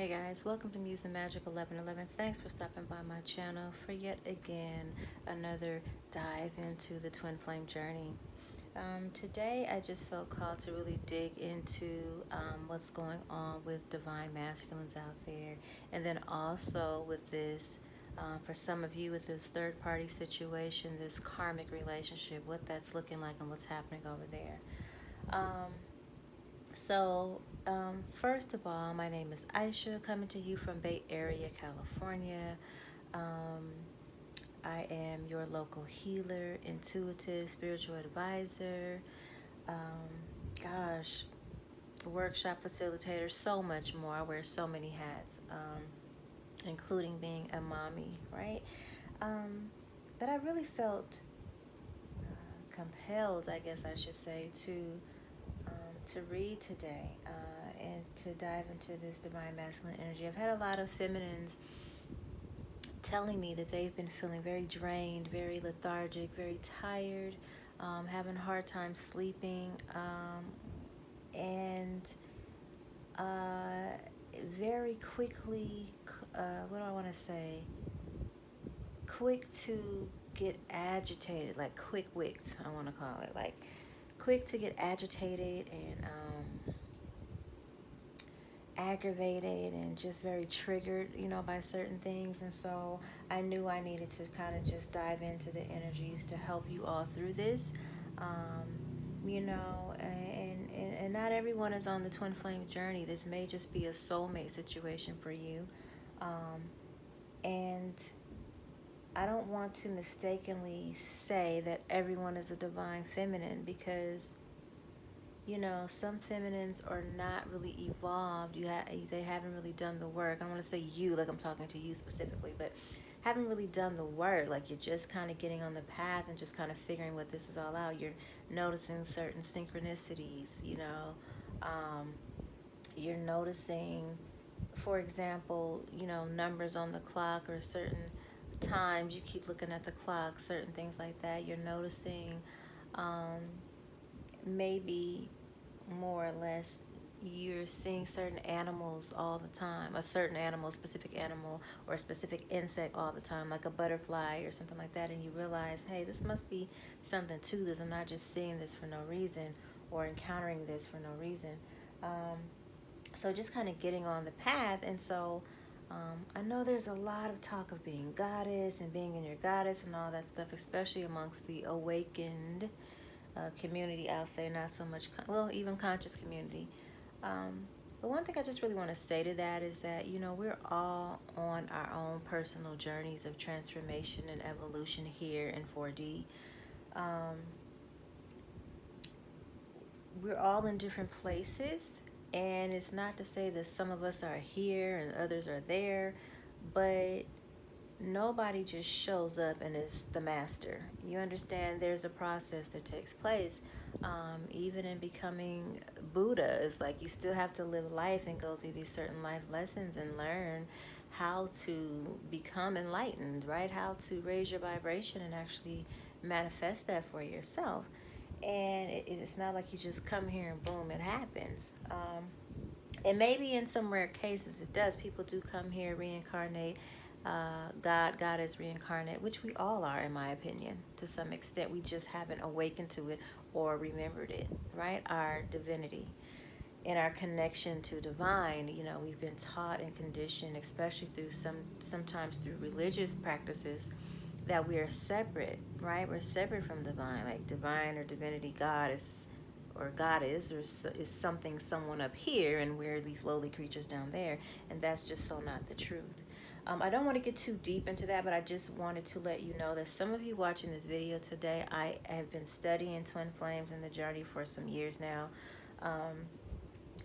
Hey guys, welcome to MuseAndMagic 1111. Thanks for stopping by my channel for yet again another dive into the twin flame journey. Today I just felt called to really dig into what's going on with divine masculines out there, and then also with this, for some of you, with this third party situation, this karmic relationship, what that's looking like and what's happening over there. First of all, my name is Aisha, coming to you from Bay Area, California. Um, I am your local healer, intuitive, spiritual advisor, um, gosh, workshop facilitator, so much more. I wear so many hats, including being a mommy, right? But I really felt compelled, I guess I should say, to read today and to dive into this divine masculine energy. I've had a lot of feminines telling me that they've been feeling very drained, very lethargic, very tired, having a hard time sleeping, and very quickly, what do I want to say? Quick to get agitated, like quick-wicked, I want to call it, like quick to get agitated and aggravated and just very triggered, by certain things. And so I knew I needed to kind of just dive into the energies to help you all through this. And not everyone is on the twin flame journey. This may just be a soulmate situation for you. And I don't want to mistakenly say that everyone is a divine feminine, because some feminines are not really evolved. They haven't really done the work. I don't want to say you, like I'm talking to you specifically, but haven't really done the work. Like, you're just kind of getting on the path and just kind of figuring what this is all out. You're noticing certain synchronicities, you're noticing, for example, numbers on the clock, or certain times you keep looking at the clock, certain things like that. You're noticing maybe more or less you're seeing certain animals all the time, a certain animal, specific animal, or a specific insect all the time, like a butterfly or something like that, and you realize, hey, this must be something to this. I'm not just seeing this for no reason, or encountering this for no reason. So just kind of getting on the path. And so I know there's a lot of talk of being goddess and being in your goddess and all that stuff, especially amongst the awakened community, I'll say, not so much, even conscious community. But one thing I just really want to say to that is that, we're all on our own personal journeys of transformation and evolution here in 4D. We're all in different places, and it's not to say that some of us are here and others are there, but nobody just shows up and is the master. You understand, there's a process that takes place. Even in becoming Buddha, it's like you still have to live life and go through these certain life lessons and learn how to become enlightened, right? How to raise your vibration and actually manifest that for yourself. And it's not like you just come here and boom, it happens. And maybe in some rare cases it does. People do come here, reincarnate. God is reincarnate, which we all are, in my opinion, to some extent. We just haven't awakened to it or remembered it, right? Our divinity and our connection to divine. We've been taught and conditioned, especially through sometimes through religious practices, that we are separate, right? We're separate from divine, like divine or divinity, God is, or is something, someone up here, and we're these lowly creatures down there. And that's just so not the truth. I don't want to get too deep into that, but I just wanted to let you know that some of you watching this video today, I have been studying twin flames and the journey for some years now.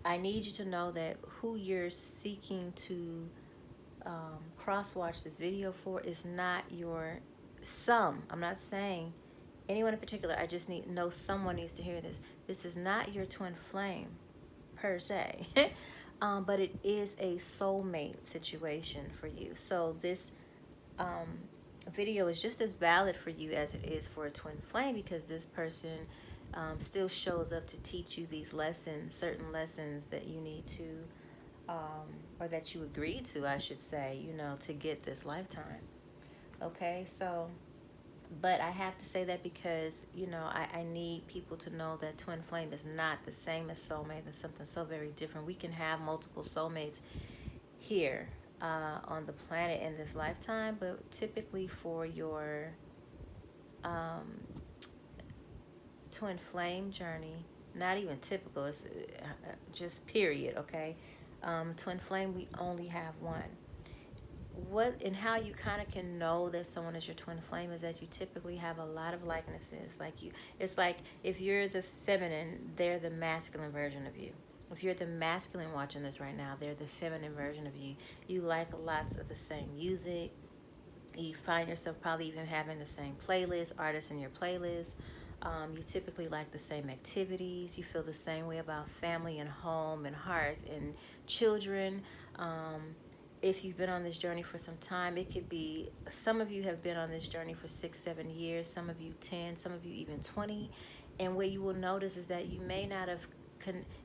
I need you to know that who you're seeking to cross-watch this video for is not your I'm not saying anyone in particular. I just know someone needs to hear this. This is not your twin flame per se. But it is a soulmate situation for you. So this video is just as valid for you as it is for a twin flame, because this person still shows up to teach you these lessons, certain lessons that you need to or that you agreed to, I should say, you know, to get this lifetime. Okay, so, but I have to say that because, you know, I need people to know that twin flame is not the same as soulmate. It's something so very different. We can have multiple soulmates here on the planet in this lifetime, but typically for your um, twin flame journey, not even typical, it's just period, okay? Twin flame, we only have one. What and how you kind of can know that someone is your twin flame is that you typically have a lot of likenesses. Like you, it's like if you're the feminine, they're the masculine version of you. If you're the masculine watching this right now, they're the feminine version of you. You like lots of the same music. You find yourself probably even having the same playlist, artists in your playlist. You typically like the same activities. You feel the same way about family and home and hearth and children. If you've been on this journey for some time, it could be some of you have been on this journey for 6-7 years, some of you 10, some of you even 20. And what you will notice is that you may not have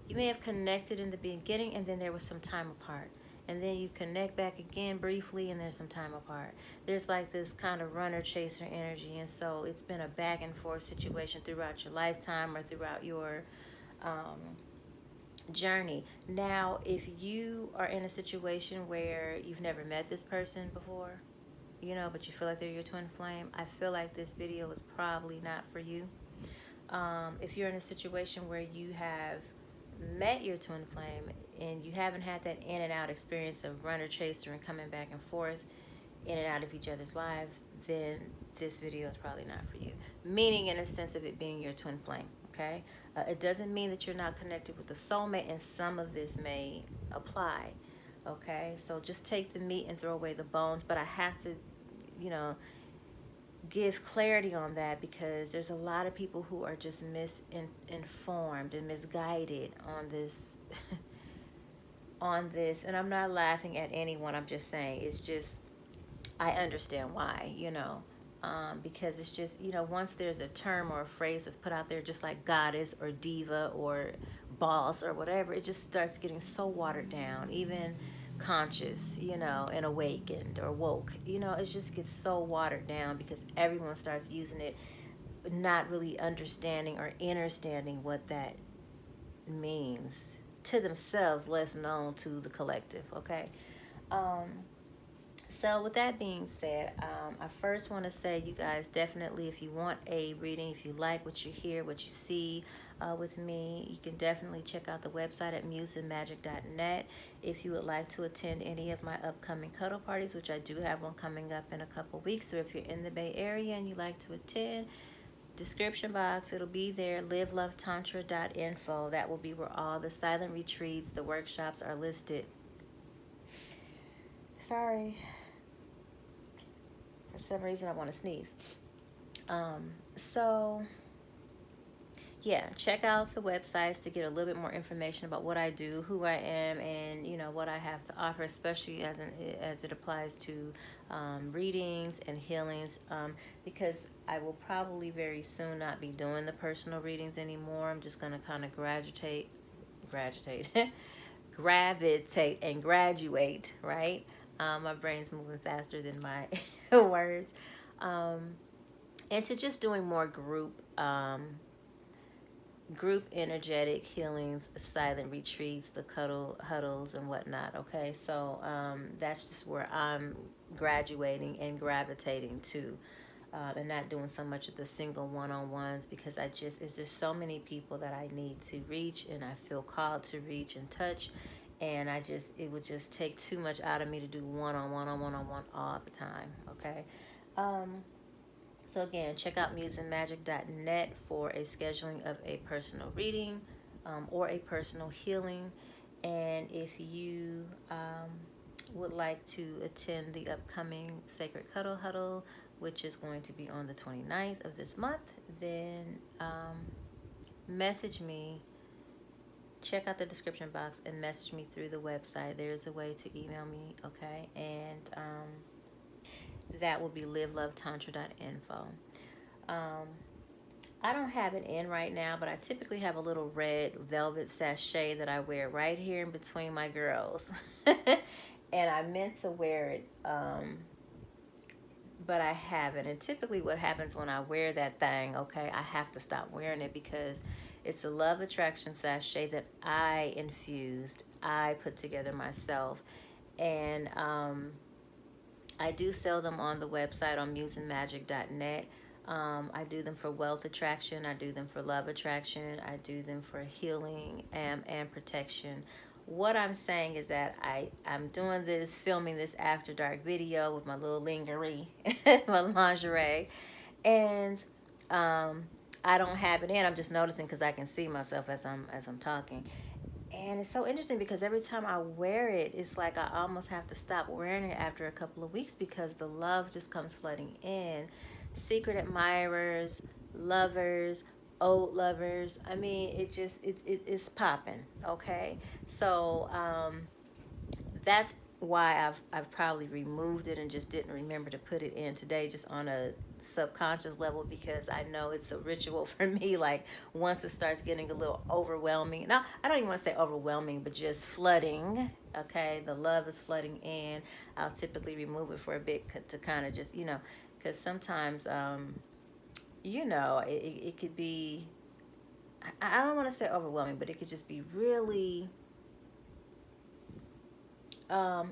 you may have connected in the beginning, and then there was some time apart, and then you connect back again briefly, and there's some time apart. There's like this kind of runner chaser energy, and so it's been a back and forth situation throughout your lifetime or throughout your journey. Now, if you are in a situation where you've never met this person before, you know, but you feel like they're your twin flame, I feel like this video is probably not for you. If you're in a situation where you have met your twin flame and you haven't had that in and out experience of runner chaser and coming back and forth in and out of each other's lives, then this video is probably not for you. Meaning in a sense of it being your twin flame, okay? It doesn't mean that you're not connected with the soulmate, and some of this may apply, okay? So just take the meat and throw away the bones, but I have to, you know, give clarity on that because there's a lot of people who are just misinformed and misguided on this on this. And I'm not laughing at anyone, I'm just saying it's just, I understand why, you know, because it's just, you know, once there's a term or a phrase that's put out there, just like goddess or diva or boss or whatever, it just starts getting so watered down. Even conscious, you know, and awakened or woke, you know, it just gets so watered down because everyone starts using it, not really understanding or understanding what that means to themselves, less known to the collective, okay? So with that being said, I first want to say, you guys, definitely, if you want a reading, if you like what you hear, what you see with me, you can definitely check out the website at MuseAndMagic.net. If you would like to attend any of my upcoming cuddle parties, which I do have one coming up in a couple weeks, so if you're in the Bay Area and you like to attend, description box, it'll be there, LiveLoveTantra.INFO. That will be where all the silent retreats, the workshops are listed. Sorry. For some reason, I want to sneeze. So, yeah, check out the websites to get a little bit more information about what I do, who I am, and, you know, what I have to offer, especially as it applies to readings and healings, because I will probably very soon not be doing the personal readings anymore. I'm just going to kind of gravitate, and graduate, right? My brain's moving faster than my words. And to just doing more group energetic healings, silent retreats, the huddles and whatnot, okay? So that's just where I'm graduating and gravitating to. And not doing so much of the single one-on-ones because it's just so many people that I need to reach and I feel called to reach and touch. And it would just take too much out of me to do one-on-one all the time, okay? So again, check out MuseAndMagic.net for a scheduling of a personal reading or a personal healing. And if you would like to attend the upcoming Sacred Cuddle Huddle, which is going to be on the 29th of this month, then message me. Check out the description box and message me through the website. There's a way to email me, okay? And that will be LiveLoveTantra.INFO. I don't have it in right now, but I typically have a little red velvet sachet that I wear right here in between my girls. And I meant to wear it, but I haven't. And typically what happens when I wear that thing, okay, I have to stop wearing it because it's a love attraction sachet that I infused, I put together myself. And I do sell them on the website on MuseAndMagic.net. I do them for wealth attraction. I do them for love attraction. I do them for healing and protection. What I'm saying is that I'm doing this, filming this after dark video with my little lingerie, my lingerie, and um, I don't have it in. I'm just noticing because I can see myself as I'm talking. And it's so interesting because every time I wear it, it's like I almost have to stop wearing it after a couple of weeks because the love just comes flooding in. Secret admirers, lovers, old lovers. I mean, it's popping. Okay, so that's why I've probably removed it and just didn't remember to put it in today, just on a subconscious level, because I know it's a ritual for me. Like once it starts getting a little overwhelming, now I don't even want to say overwhelming, but just flooding. Okay, the love is flooding in. I'll typically remove it for a bit to kind of just because sometimes it could be. I don't want to say overwhelming, but it could just be really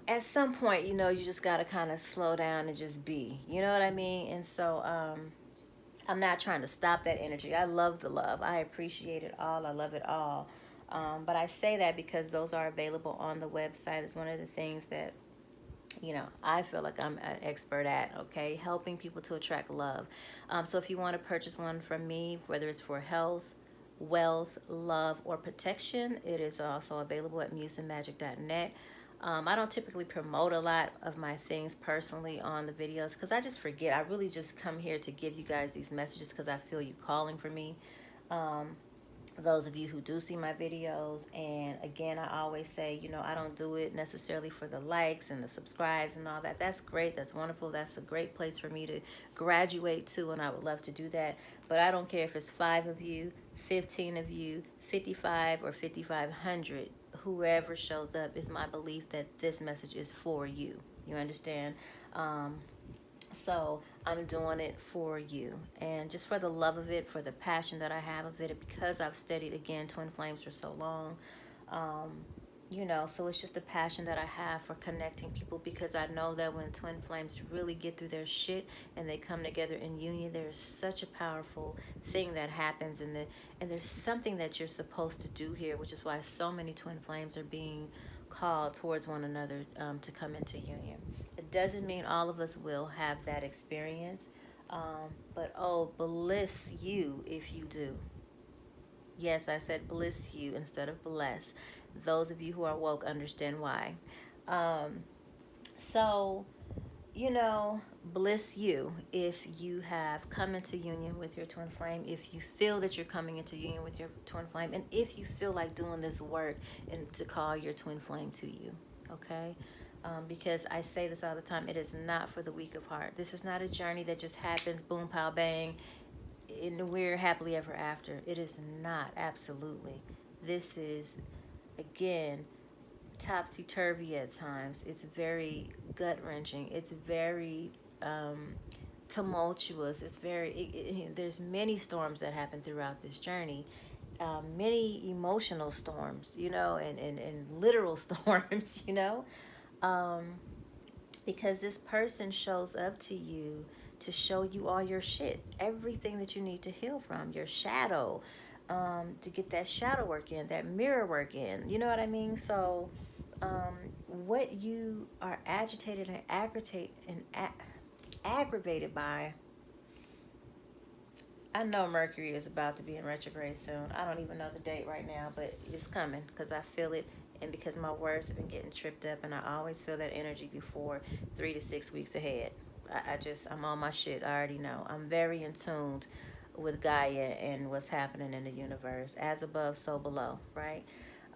at some point, you just got to kind of slow down and just be, you know what I mean? And so I'm not trying to stop that energy. I love the love. I appreciate it all. I love it all. But I say that because those are available on the website. It's one of the things that, I feel like I'm an expert at, okay? Helping people to attract love. So if you want to purchase one from me, whether it's for health, wealth, love, or protection, it is also available at MuseAndMagic.net. I don't typically promote a lot of my things personally on the videos because I just forget. I really just come here to give you guys these messages because I feel you calling for me. Those of you who do see my videos, and again, I always say, I don't do it necessarily for the likes and the subscribes and all that. That's great. That's wonderful. That's a great place for me to graduate to, and I would love to do that. But I don't care if it's 5 of you, 15 of you, 55 or 5,500. Whoever shows up, is my belief that this message is for you. You understand? So I'm doing it for you, and just for the love of it, for the passion that I have of it, because I've studied, again, twin flames for so long. So it's just a passion that I have for connecting people, because I know that when twin flames really get through their shit and they come together in union, there's such a powerful thing that happens, and there's something that you're supposed to do here, which is why so many twin flames are being called towards one another to come into union. It doesn't mean all of us will have that experience, but bliss you if you do. Yes, I said bliss you instead of bless. Those of you who are woke understand why. So, bliss you if you have come into union with your twin flame, if you feel that you're coming into union with your twin flame, and if you feel like doing this work and to call your twin flame to you, okay? Because I say this all the time, it is not for the weak of heart. This is not a journey that just happens, boom, pow, bang, and we're happily ever after. It is not, absolutely. This is, again, topsy-turvy at times. It's very gut-wrenching. It's very tumultuous. It's very, there's many storms that happen throughout this journey. Many emotional storms, and literal storms, because this person shows up to you to show you all your shit, everything that you need to heal from, your shadow, to get that shadow work in, that mirror work in, you know what I mean? So what you are agitated and aggravated by, I know Mercury is about to be in retrograde soon. I don't even know the date right now, but it's coming because I feel it, and because my words have been getting tripped up, and I always feel that energy before 3 to 6 weeks ahead. I'm on my shit. I already know. I'm very in tune with Gaia and what's happening in the universe. As above, so below, right?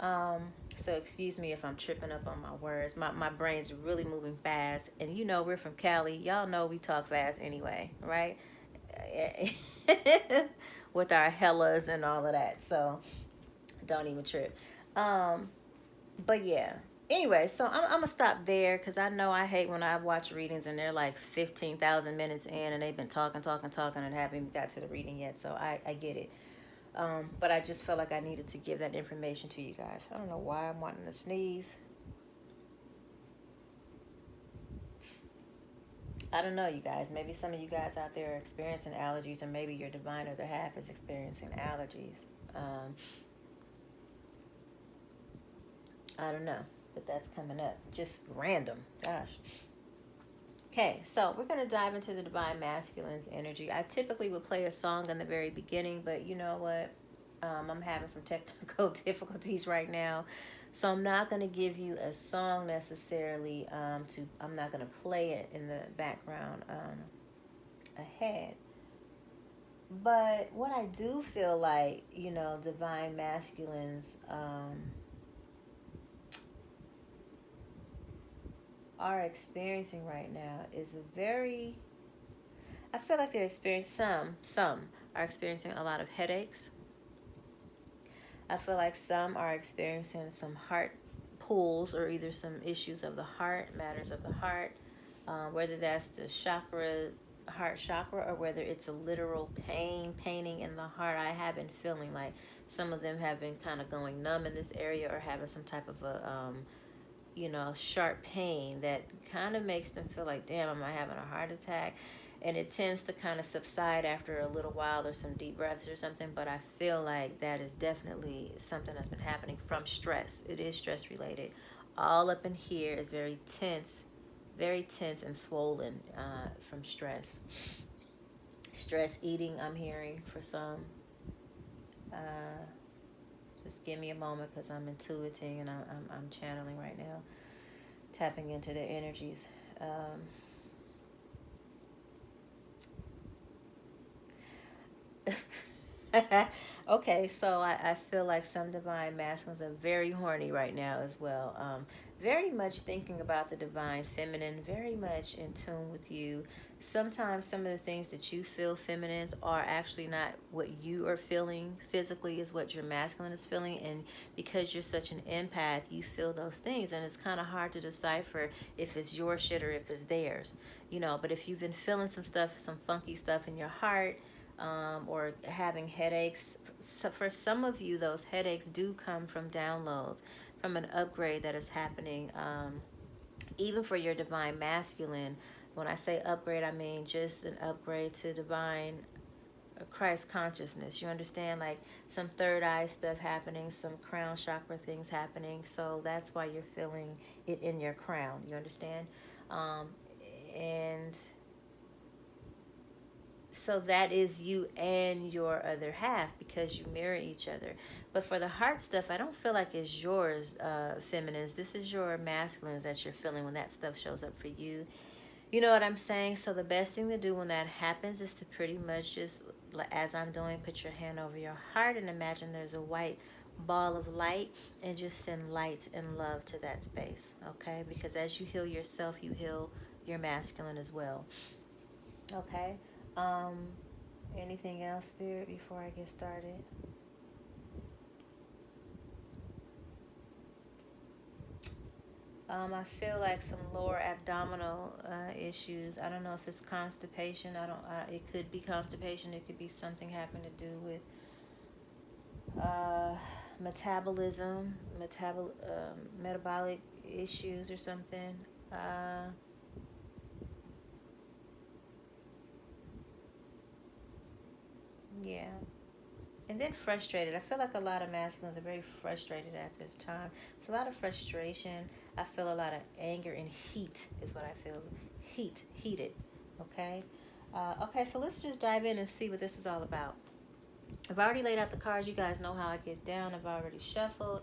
So excuse me if I'm tripping up on my words. My brain's really moving fast. And we're from Cali. Y'all know we talk fast anyway, right? with our hellas and all of that. So don't even trip. But yeah. Anyway, so I'm gonna stop there because I know I hate when I watch readings and they're like 15,000 minutes in and they've been talking and haven't even got to the reading yet. So I get it. But I just felt like I needed to give that information to you guys. I don't know why I'm wanting to sneeze. I don't know, you guys. Maybe some of you guys out there are experiencing allergies, or maybe your divine other half is experiencing allergies. I don't know, but that's coming up. Just random. Gosh. Okay, so we're going to dive into the Divine Masculine's energy. I typically would play a song in the very beginning, but you know what? I'm having some technical difficulties right now. So I'm not going to give you a song necessarily. I'm not going to play it in the background ahead. But what I do feel like, Divine Masculines are experiencing right now is I feel like they're experiencing, some are experiencing a lot of headaches. I feel like some are experiencing some heart pulls, or either some issues of the heart, matters of the heart, whether that's the heart chakra, or whether it's a literal paining in the heart. I have been feeling like some of them have been kind of going numb in this area, or having some type of a sharp pain that kind of makes them feel like, damn, am I having a heart attack? And it tends to kind of subside after a little while, or some deep breaths or something. But I feel like that is definitely something that's been happening from stress. It is stress related. All up in here is very tense and swollen from stress. Stress eating, I'm hearing for some. Just give me a moment, because I'm intuiting and I'm channeling right now, tapping into their energies. Okay, so I feel like some divine masculines are very horny right now as well. Very much thinking about the divine feminine, very much in tune with you. Sometimes some of the things that you feel feminines are actually not what you are feeling physically, is what your masculine is feeling. And because you're such an empath, you feel those things. And it's kind of hard to decipher if it's your shit or if it's theirs. But if you've been feeling some funky stuff in your heart, or having headaches. So for some of you, those headaches do come from downloads, from an upgrade that is happening. Even for your divine masculine, when I say upgrade, I mean just an upgrade to divine Christ consciousness. You understand? Like some third eye stuff happening, some crown chakra things happening. So that's why you're feeling it in your crown. You understand? And so that is you and your other half, because you mirror each other. But for the heart stuff, I don't feel like it's yours, feminines. This is your masculines that you're feeling when that stuff shows up for you. You know what I'm saying? So the best thing to do when that happens is to pretty much just, as I'm doing, put your hand over your heart and imagine there's a white ball of light, and just send light and love to that space, okay? Because as you heal yourself, you heal your masculine as well, okay? Anything else, Spirit, before I get started? I feel like some lower abdominal issues. I don't know if it's constipation. It could be constipation. It could be something having to do with metabolism, metabolic issues or something. Yeah. And then frustrated. I feel like a lot of masculines are very frustrated at this time. It's a lot of frustration. I feel a lot of anger and heat is what I feel. Heated. Okay? Okay, so let's just dive in and see what this is all about. I've already laid out the cards. You guys know how I get down. I've already shuffled.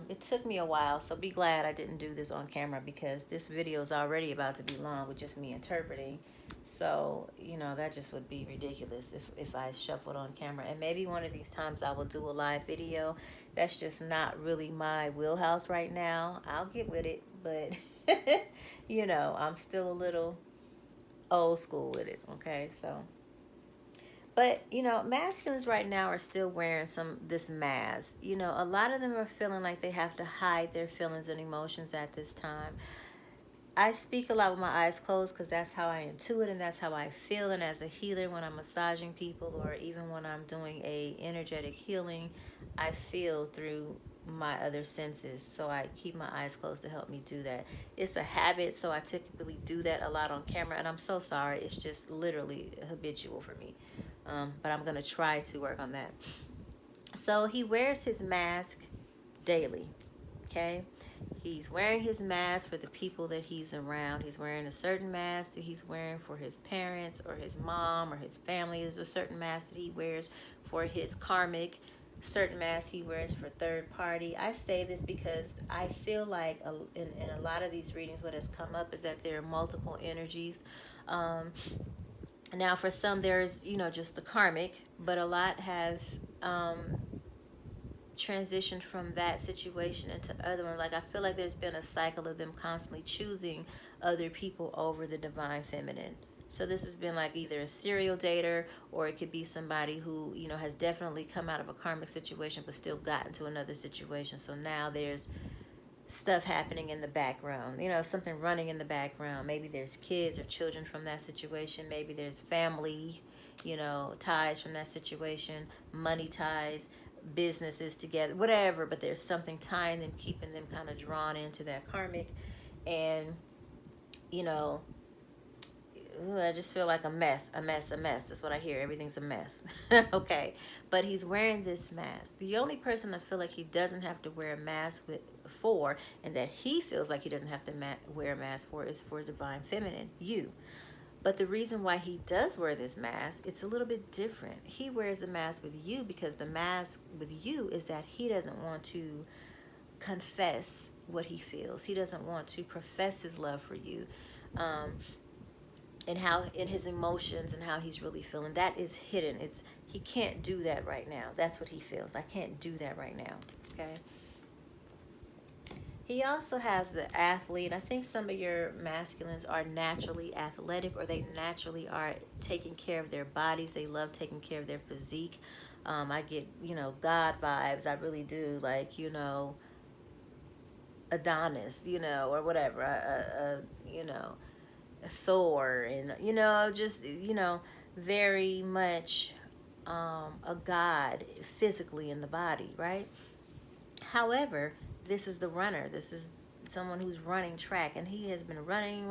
It took me a while, so be glad I didn't do this on camera, because this video is already about to be long with just me interpreting. So, that just would be ridiculous if I shuffled on camera. And maybe one of these times I will do a live video. That's just not really my wheelhouse right now. I'll get with it, but, I'm still a little old school with it, okay? So, But, you know, masculines right now are still wearing this mask. You know, a lot of them are feeling like they have to hide their feelings and emotions at this time. I speak a lot with my eyes closed because that's how I intuit and that's how I feel. And as a healer, when I'm massaging people or even when I'm doing a energetic healing, I feel through my other senses. So I keep my eyes closed to help me do that. It's a habit, so I typically do that a lot on camera. And I'm so sorry. It's just literally habitual for me. But I'm going to try to work on that. So he wears his mask daily. Okay? He's wearing his mask for the people that he's around. He's wearing a certain mask that he's wearing for his parents or his mom or his family. There's a certain mask that he wears for his karmic, certain mask he wears for third party. I say this because I feel like in a lot of these readings, what has come up is that there are multiple energies. Now, for some, there's, you know, just the karmic, but a lot have transitioned from that situation into other ones. Like, I feel like there's been a cycle of them constantly choosing other people over the divine feminine. So this has been like either a serial dater, or it could be somebody who, you know, has definitely come out of a karmic situation but still got into another situation. So now there's stuff happening in the background, you know, something running in the background. Maybe there's kids or children from that situation. Maybe there's family, you know, ties from that situation, money ties, businesses together, whatever. But there's something tying them, keeping them kind of drawn into that karmic. And, you know, I just feel like a mess. That's what I hear. Everything's a mess. Okay. But he's wearing this mask. The only person I feel like he doesn't have to wear a mask for, and that he feels like he doesn't have to wear a mask for, is for divine feminine, you. But the reason why he does wear this mask, it's a little bit different. He wears the mask with you because the mask with you is that he doesn't want to confess what he feels. He doesn't want to profess his love for you. And how in his emotions and how he's really feeling, that is hidden. He can't do that right now. That's what he feels. I can't do that right now. Okay. He also has the athlete. I think some of your masculines are naturally athletic, or they naturally are taking care of their bodies. They love taking care of their physique. I get, you know, God vibes. I really do. Like, you know, Adonis, you know, or whatever. You know, Thor, and, you know, just, you know, very much a god physically in the body, right? However, this is the runner. This is someone who's running track, and he has been running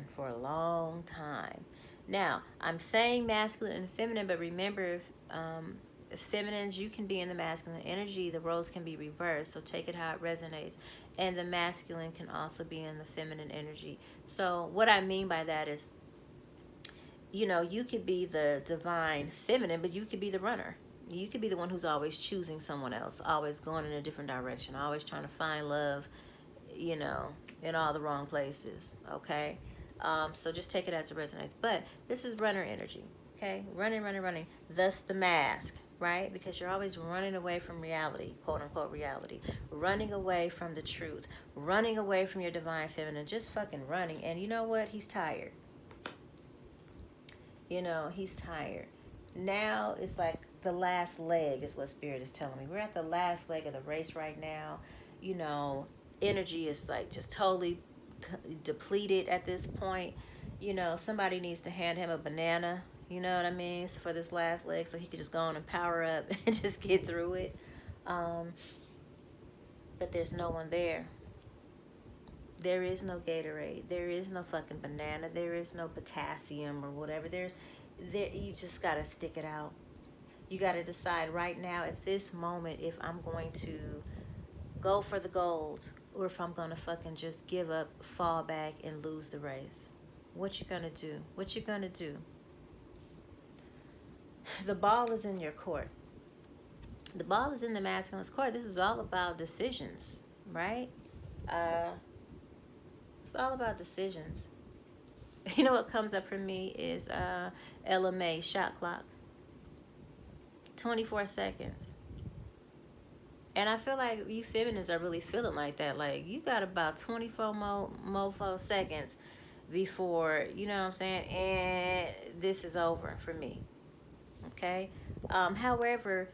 for a long time. Now, I'm saying masculine and feminine, but remember, feminines, you can be in the masculine energy. The roles can be reversed, so take it how it resonates. And the masculine can also be in the feminine energy. So what I mean by that is, you know, you could be the divine feminine, but you could be the runner. You could be the one who's always choosing someone else, always going in a different direction, always trying to find love, you know, in all the wrong places, okay? So just take it as it resonates. But this is runner energy, okay? Running. Thus the mask, right? Because you're always running away from reality, quote unquote reality. Running away from the truth. Running away from your divine feminine. Just fucking running. And you know what? He's tired. You know, he's tired. Now it's like the last leg is what Spirit is telling me. We're at the last leg of the race right now. You know, energy is like just totally depleted at this point. You know, somebody needs to hand him a banana, you know what I mean, for this last leg, so he could just go on and power up and just get through it. But there's no one there. There is no Gatorade. There is no fucking banana. There is no potassium or whatever. You just got to stick it out. You got to decide right now at this moment if I'm going to go for the gold or if I'm going to fucking just give up, fall back, and lose the race. What you going to do? What you going to do? The ball is in your court. The ball is in the masculine's court. This is all about decisions, right? It's all about decisions. You know what comes up for me is LMA, shot clock. 24 seconds. And I feel like you feminines are really feeling like that. Like, you got about 24 more seconds before, you know what I'm saying, and this is over for me. Okay. However,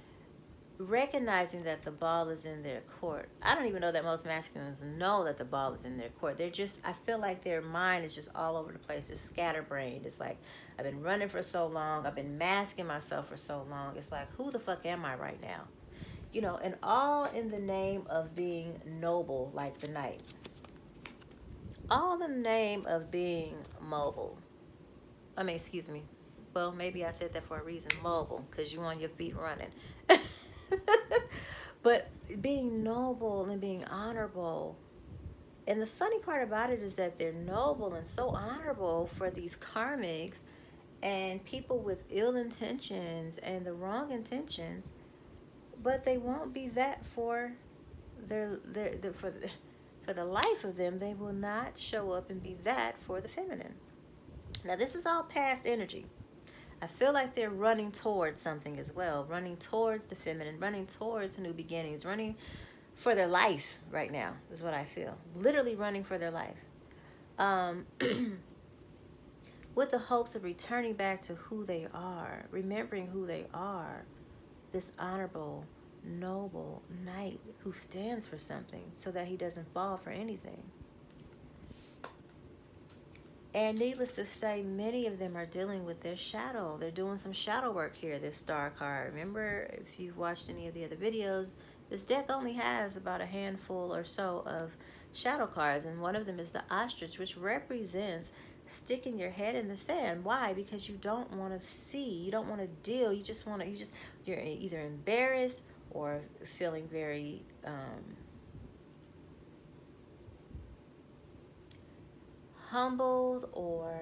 recognizing that the ball is in their court. I don't even know that most masculines know that the ball is in their court. They're just, I feel like their mind is just all over the place. It's scatterbrained. It's like, I've been running for so long. I've been masking myself for so long. It's like, who the fuck am I right now? You know, and all in the name of being noble, like the knight. All in the name of being mobile. I mean, excuse me. Well, maybe I said that for a reason, mobile, because you on your feet running. But being noble and being honorable. And the funny part about it is that they're noble and so honorable for these karmics and people with ill intentions and the wrong intentions, but they won't be that for for the life of them. They will not show up and be that for the feminine. Now, this is all past energy. I feel like they're running towards something as well, running towards the feminine, running towards new beginnings, running for their life right now is what I feel. Literally running for their life. With the hopes of returning back to who they are, remembering who they are, this honorable, noble knight who stands for something so that he doesn't fall for anything. And needless to say, many of them are dealing with their shadow. They're doing some shadow work here, this star card. Remember, if you've watched any of the other videos, this deck only has about a handful or so of shadow cards. And one of them is the ostrich, which represents sticking your head in the sand. Why? Because you don't want to see. You don't want to deal. You just want to, you're either embarrassed or feeling very... humbled or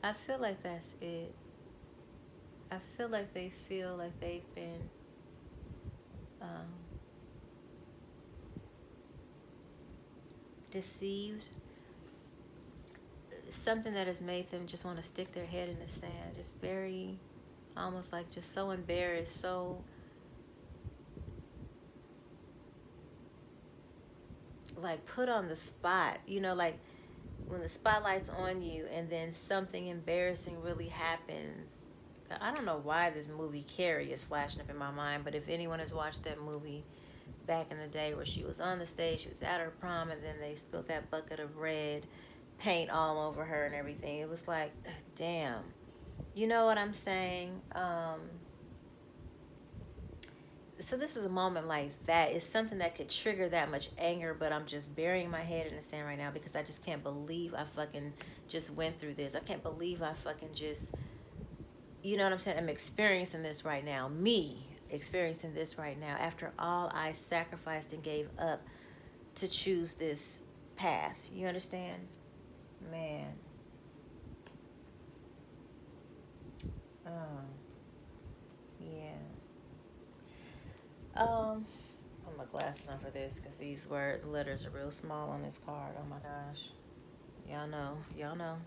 I feel like that's it. I feel like they feel like they've been deceived. Something that has made them just want to stick their head in the sand. Just very, almost like just so embarrassed, so like put on the spot. You know, like when the spotlight's on you and then something embarrassing really happens. I don't know why this movie Carrie is flashing up in my mind, but if anyone has watched that movie back in the day where she was on the stage, she was at her prom, and then they spilled that bucket of red paint all over her and everything. It was like, damn. You know what I'm saying? So this is a moment like that. It's something that could trigger that much anger, but I'm just burying my head in the sand right now because I just can't believe I fucking just went through this. I can't believe I fucking just, you know what I'm saying? I'm experiencing this right now. Me experiencing this right now after all I sacrificed and gave up to choose this path. You understand? Man. Oh. Yeah. Put my glasses on for this because these letters are real small on this card. Oh my gosh. Y'all know.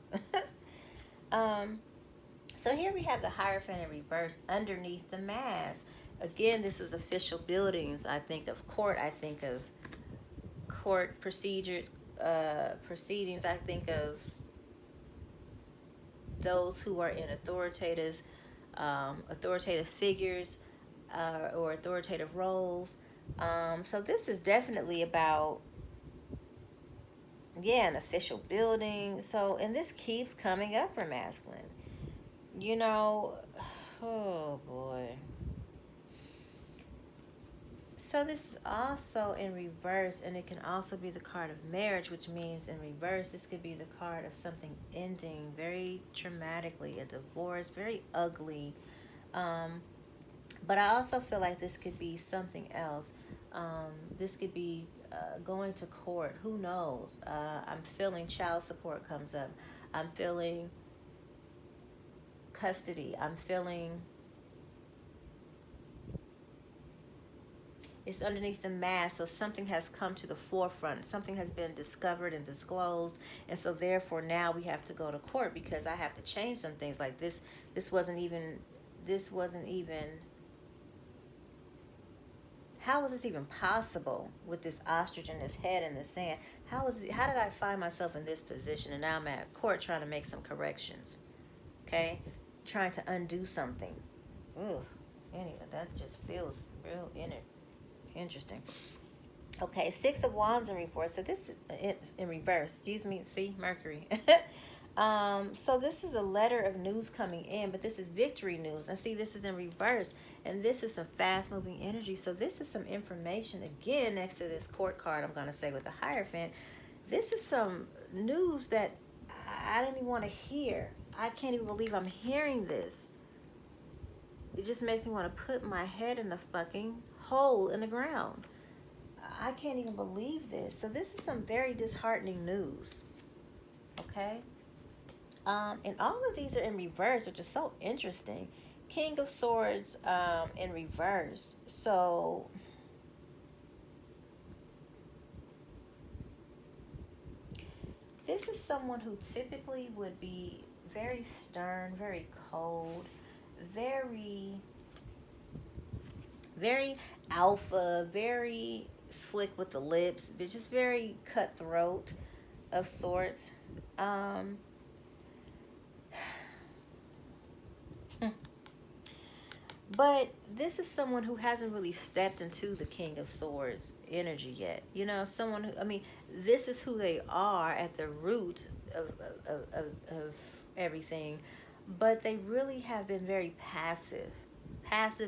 So here we have the Hierophant in reverse underneath the mask. Again, this is official buildings. I think of court. I think of court procedures, proceedings. I think of those who are in authoritative figures or authoritative roles. So this is definitely about, an official building. So, and this keeps coming up for masculine. You know, oh boy. So this is also in reverse, and it can also be the card of marriage, which means in reverse, this could be the card of something ending very traumatically, a divorce, very ugly. But I also feel like this could be something else. This could be going to court. Who knows? I'm feeling child support comes up. I'm feeling custody. I'm feeling It's underneath the mask, so something has come to the forefront. Something has been discovered and disclosed, and so therefore now we have to go to court because I have to change some things. Like this wasn't even. How was this even possible with this ostrich and this head in the sand? How did I find myself in this position? And now I'm at court trying to make some corrections. Okay, trying to undo something. Ooh, anyway, that just feels real interesting. Okay, Six of Wands in reverse. So this is in reverse. Excuse me. See, Mercury. So this is a letter of news coming in, but this is victory news. And see, this is in reverse, and this is some fast-moving energy. So this is some information again next to this court card. I'm gonna say with the Hierophant. This is some news that I didn't even want to hear. I can't even believe I'm hearing this. It just makes me want to put my head in the fucking hole in the ground. I can't even believe this. So this is some very disheartening news. Okay? And all of these are in reverse, which is so interesting. King of Swords in reverse. So this is someone who typically would be very stern, very cold, very alpha, very slick with the lips, but just very cutthroat of sorts. But this is someone who hasn't really stepped into the King of Swords energy yet. You know, someone who, I mean, this is who they are at the root of everything. But they really have been very passive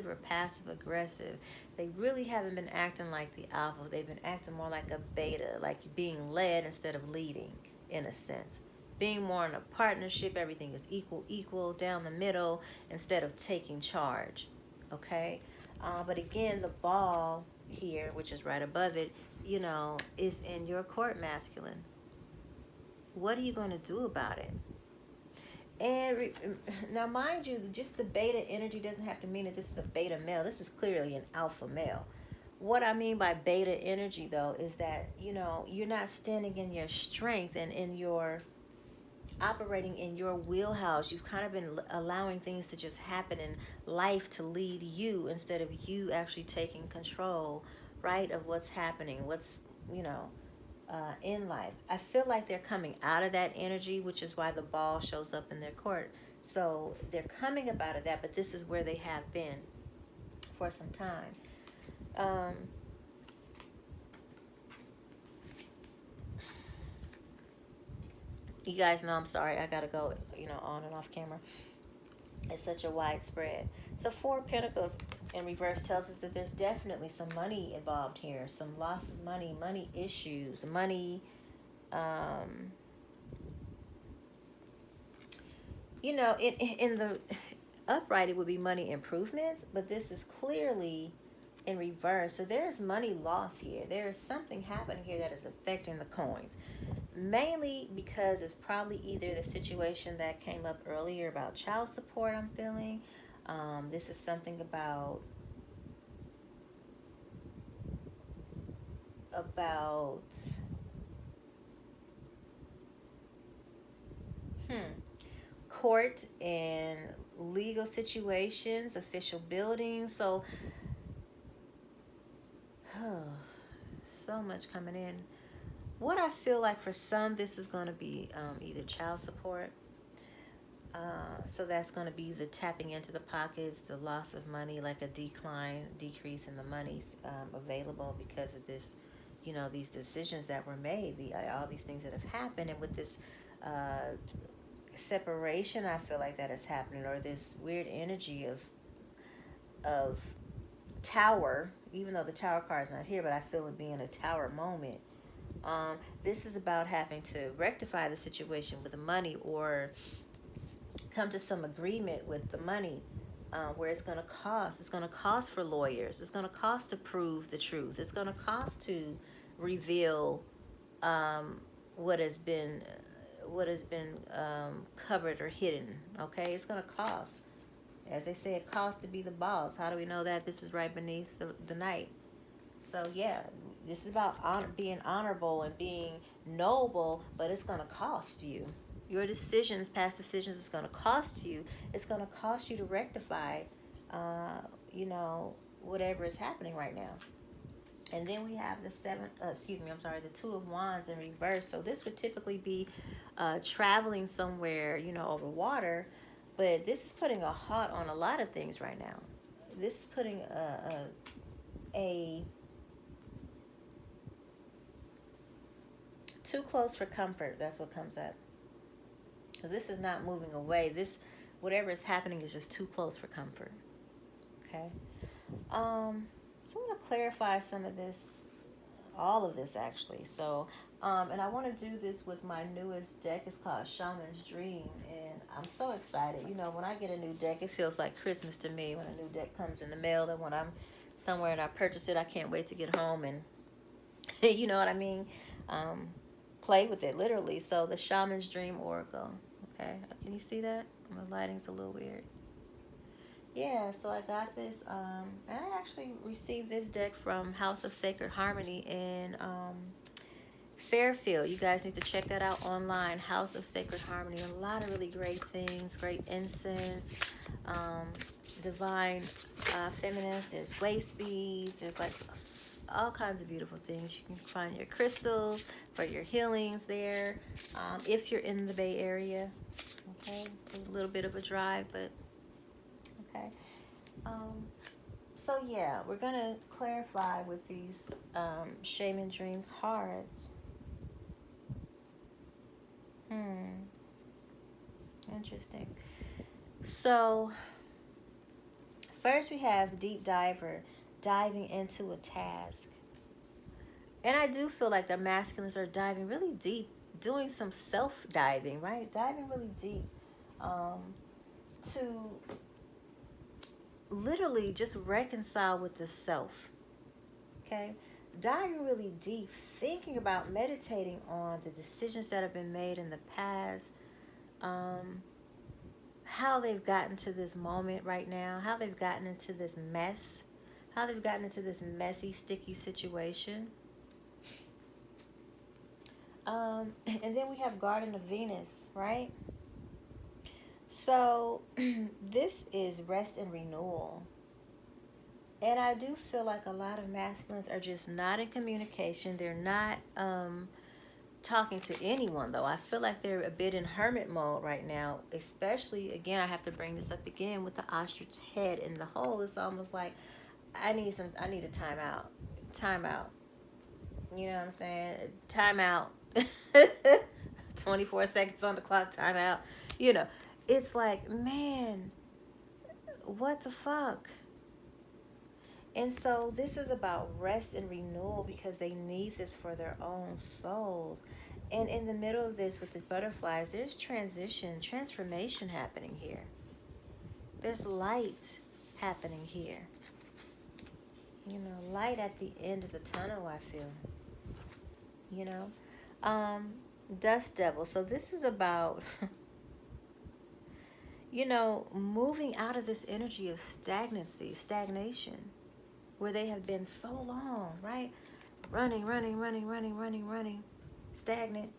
or passive aggressive. They really haven't been acting like the alpha. They've been acting more like a beta, like being led instead of leading, in a sense. Being more in a partnership, everything is equal, down the middle, instead of taking charge. Okay? But again, the ball here, which is right above it, you know, is in your court masculine. What are you going to do about it? And now, mind you, just the beta energy doesn't have to mean that this is a beta male. This is clearly an alpha male. What I mean by beta energy, though, is that, you know, you're not standing in your strength and in your operating in your wheelhouse. You've kind of been allowing things to just happen in life to lead you instead of you actually taking control, right, of what's happening, what's, you know, in life. I feel like they're coming out of that energy, which is why the ball shows up in their court. So they're coming up out of that, but this is where they have been for some time. You guys know I'm sorry. I gotta go, you know, on and off camera. It's such a wide spread. So Four of Pentacles in reverse tells us that there's definitely some money involved here. Some loss of money, money issues, money, you know, in the upright it would be money improvements, but this is clearly in reverse. So there is money loss here. There is something happening here that is affecting the coins. Mainly because it's probably either the situation that came up earlier about child support, I'm feeling. This is something about court and legal situations, official buildings. So, so much coming in. What I feel like for some, this is going to be either child support. So that's going to be the tapping into the pockets, the loss of money, like a decrease in the monies available because of this, you know, these decisions that were made, all these things that have happened. And with this separation, I feel like that is happening, or this weird energy of tower, even though the tower card is not here, but I feel it being a tower moment. This is about having to rectify the situation with the money, or come to some agreement with the money, where it's going to cost. It's going to cost for lawyers. It's going to cost to prove the truth. It's going to cost to reveal what has been covered or hidden. Okay, it's going to cost. As they say, it costs to be the boss. How do we know that? This is right beneath the knight. So yeah, this is about being honorable and being noble, but it's going to cost you. Your decisions, past decisions, is going to cost you. It's going to cost you to rectify, uh, you know, whatever is happening right now. And then we have the the Two of Wands in reverse. So this would typically be traveling somewhere, over water. But this is putting a halt on a lot of things right now. This is putting a too close for comfort. That's what comes up. So this is not moving away. Whatever is happening is just too close for comfort. Okay. So I'm going to clarify some of this, all of this actually. So, and I want to do this with my newest deck. It's called Shaman's Dream. And I'm so excited. When I get a new deck, it feels like Christmas to me when a new deck comes in the mail. And when I'm somewhere and I purchase it, I can't wait to get home and, you know what I mean? Play with it, literally. So the Shaman's Dream Oracle. Okay. Can you see that? My lighting's a little weird. Yeah, so I got this, and I actually received this deck from House of Sacred Harmony in Fairfield. You guys need to check that out online, House of Sacred Harmony. A lot of really great things, great incense, divine feminines. There's waist beads. There's like all kinds of beautiful things. You can find your crystals for your healings there, if you're in the Bay Area. Okay, it's a little bit of a drive, but okay. So yeah, we're gonna clarify with these Shaman Dream cards. Interesting. So first we have Deep Diver, diving into a task. And I do feel like the masculines are diving really deep, doing some self-diving, right? Diving really deep to literally just reconcile with the self. Okay? Diving really deep, thinking about, meditating on the decisions that have been made in the past, how they've gotten to this moment right now, how they've gotten into this mess, how they've gotten into this messy, sticky situation. And then we have Garden of Venus, right? So this is rest and renewal. And I do feel like a lot of masculines are just not in communication. They're not talking to anyone, though. I feel like they're a bit in hermit mode right now. Especially, again, I have to bring this up again with the ostrich head in the hole. It's almost like I need a timeout. Timeout. You know what I'm saying? Timeout. 24 seconds on the clock, timeout. It's like, man, what the fuck? And so this is about rest and renewal because they need this for their own souls. And in the middle of this with the butterflies, there's transformation happening here. There's light happening here. Light at the end of the tunnel, I feel. Dust Devil. So this is about, moving out of this energy of stagnation, where they have been so long, right? Running, stagnant.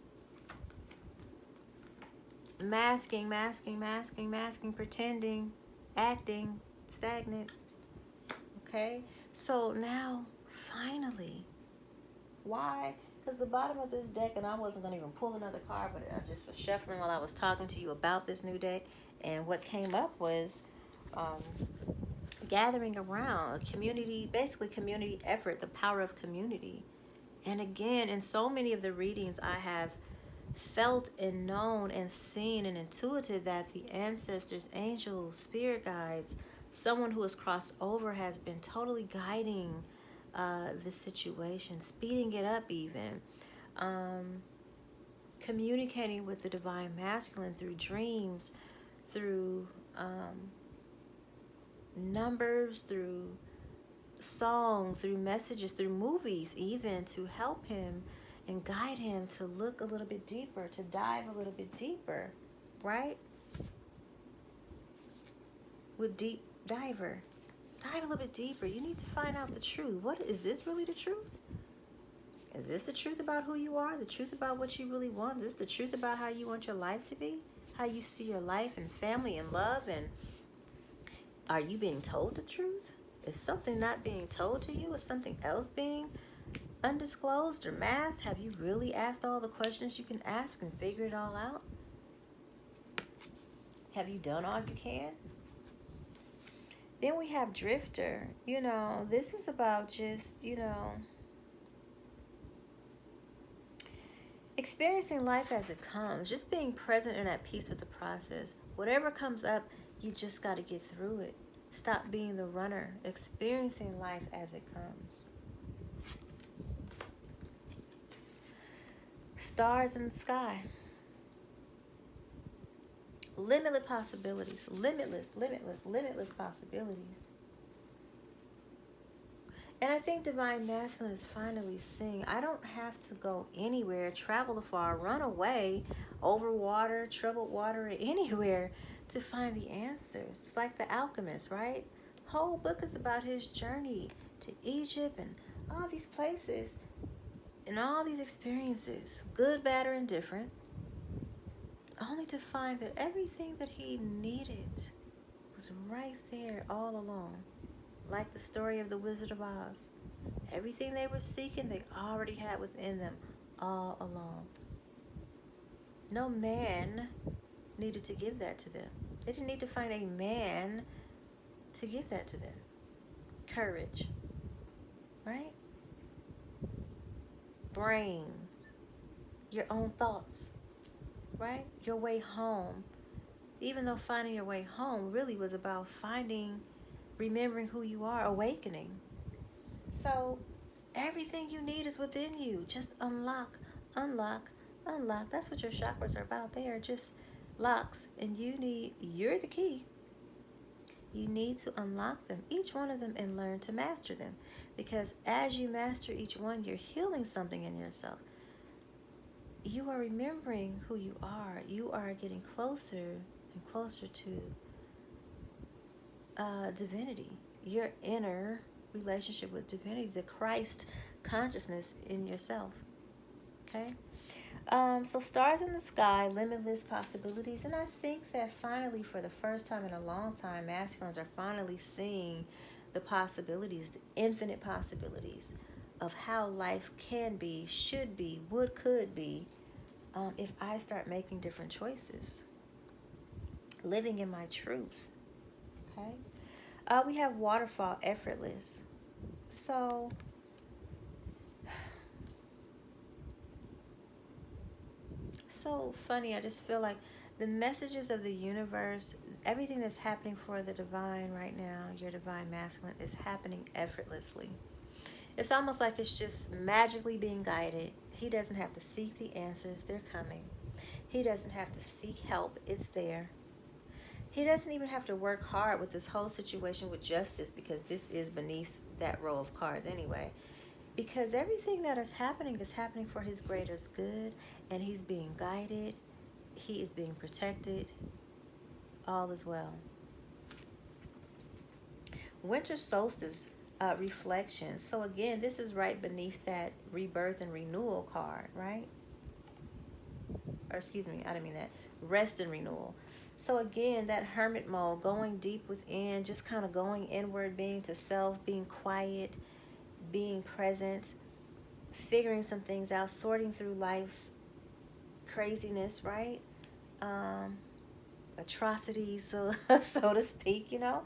Masking, pretending, acting, stagnant. Okay? So now, finally, why? Because the bottom of this deck, and I wasn't going to even pull another card, but I just was shuffling while I was talking to you about this new deck, and what came up was gathering around a community, basically community effort, the power of community. And again, in so many of the readings, I have felt and known and seen and intuited that the ancestors, angels, spirit guides, someone who has crossed over has been totally guiding the situation, speeding it up even, communicating with the divine masculine through dreams, through numbers, through song, through messages, through movies even, to help him and guide him to look a little bit deeper, to dive a little bit deeper, right? With Deep Diver. Dive a little bit deeper. You need to find out the truth. What is this really the truth? Is this the truth about who you are? The truth about what you really want? Is this the truth about how you want your life to be? How you see your life and family and love? And are you being told the truth? Is something not being told to you? Is something else being undisclosed or masked? Have you really asked all the questions you can ask and figured it all out? Have you done all you can? Then we have Drifter. You know, this is about just, you know, experiencing life as it comes. Just being present and at peace with the process. Whatever comes up, you just got to get through it. Stop being the runner. Experiencing life as it comes. Stars in the sky. Limitless possibilities. Limitless possibilities. And I think Divine Masculine is finally seeing, I don't have to go anywhere, travel afar, run away, over water, troubled water, anywhere to find the answers. It's like the alchemist, right? Whole book is about his journey to Egypt and all these places and all these experiences, good, bad, or indifferent, only to find that everything that he needed was right there all along. Like the story of the Wizard of Oz. Everything they were seeking, they already had within them all along. No man needed to give that to them. They didn't need to find a man to give that to them. Courage, right? Brain, your own thoughts, right? Your way home. Even though finding your way home really was about remembering who you are, awakening. So everything you need is within you. Just unlock. That's what your chakras are about. They are just locks, and you're the key. You need to unlock them, each one of them, and learn to master them. Because as you master each one, you're healing something in yourself. You are remembering who you are. You are getting closer and closer to divinity, your inner relationship with divinity, the Christ consciousness in yourself. Okay? So stars in the sky, limitless possibilities. And I think that finally, for the first time in a long time, masculines are finally seeing the possibilities, the infinite possibilities of how life can be, should be, could be, if I start making different choices. Living in my truth. Okay? We have waterfall, effortless. So funny. I just feel like the messages of the universe, everything that's happening for the divine right now, your divine masculine, is happening effortlessly. It's almost like it's just magically being guided. He doesn't have to seek the answers. They're coming. He doesn't have to seek help. It's there. He doesn't even have to work hard with this whole situation with justice, because this is beneath that row of cards anyway. Because everything that is happening for his greatest good, and he's being guided. He is being protected. All is well. Winter solstice reflection. So again, this is right beneath that rebirth and renewal card, right? Or excuse me, I didn't mean that. Rest and renewal. So again, that hermit mode, going deep within, just kind of going inward, being to self, being quiet, being present, figuring some things out, sorting through life's craziness, right? Atrocities, so to speak, you know.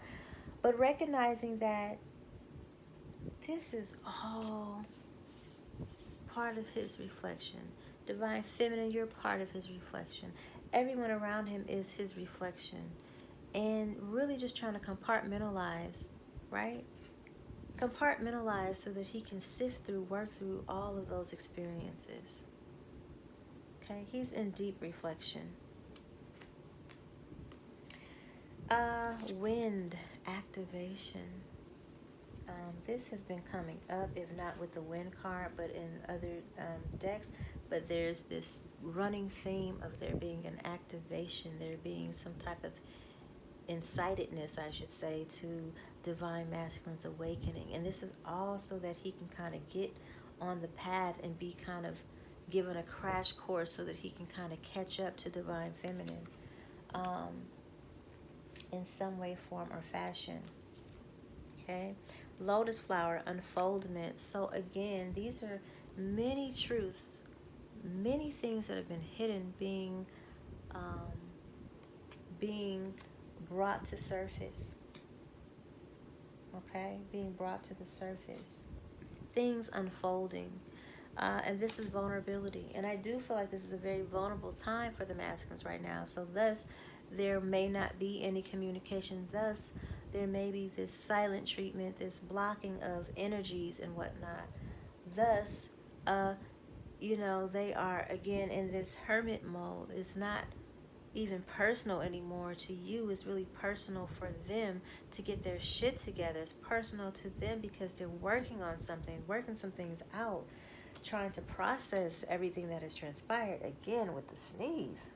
But recognizing that this is all part of his reflection. Divine Feminine, you're part of his reflection. Everyone around him is his reflection. And really just trying to compartmentalize, right? Compartmentalize so that he can sift through, work through all of those experiences. Okay, he's in deep reflection. Wind activation. This has been coming up, if not with the wind card, but in other decks. But there's this running theme of there being an activation, there being some type of incitedness, I should say, to divine masculine's awakening. And this is all so that he can kind of get on the path and be kind of given a crash course so that he can kind of catch up to divine feminine in some way, form, or fashion. Okay? Lotus flower, unfoldment. So again, these are many truths, many things that have been hidden being brought to surface. Okay? Being brought to the surface. Things unfolding. And this is vulnerability. And I do feel like this is a very vulnerable time for the masculines right now. So thus, there may not be any communication. Thus, there may be this silent treatment, this blocking of energies and whatnot. Thus, they are, again, in this hermit mode. It's not even personal anymore to you. It's really personal for them to get their shit together. It's personal to them because they're working on something, working some things out, trying to process everything that has transpired. Again, with the sneeze.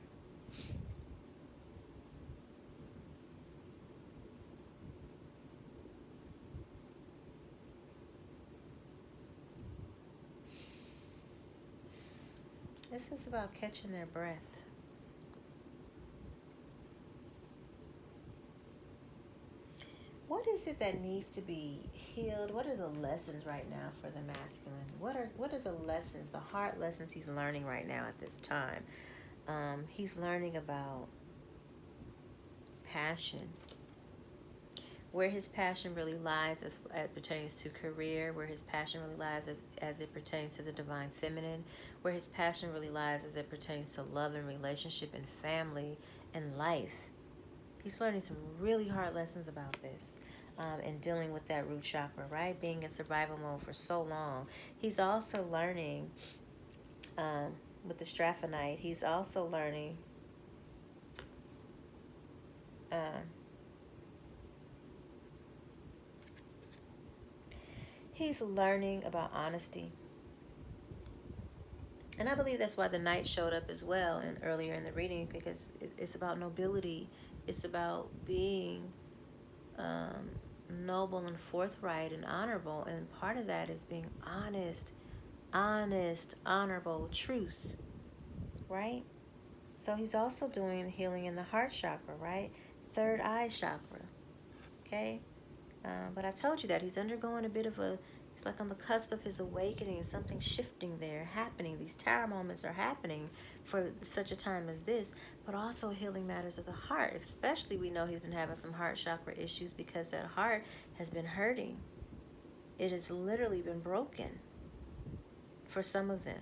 This is about catching their breath. What is it that needs to be healed? What are the lessons right now for the masculine? What are the lessons, the hard lessons he's learning right now at this time? He's learning about passion, where his passion really lies as it pertains to career, where his passion really lies as it pertains to the divine feminine, where his passion really lies as it pertains to love and relationship and family and life. He's learning some really hard lessons about this and dealing with that root chakra, right? Being in survival mode for so long. He's also learning with the Straphonite, he's also learning he's learning about honesty. And I believe that's why the knight showed up as well and earlier in the reading, because it's about nobility. It's about being noble and forthright and honorable. And part of that is being honest, honorable, truth, right? So he's also doing healing in the heart chakra, right? Third eye chakra, okay? But I told you that he's undergoing a bit of he's like on the cusp of his awakening, something shifting there, happening. These tower moments are happening for such a time as this, but also healing matters of the heart. Especially, we know he's been having some heart chakra issues because that heart has been hurting. It has literally been broken for some of them.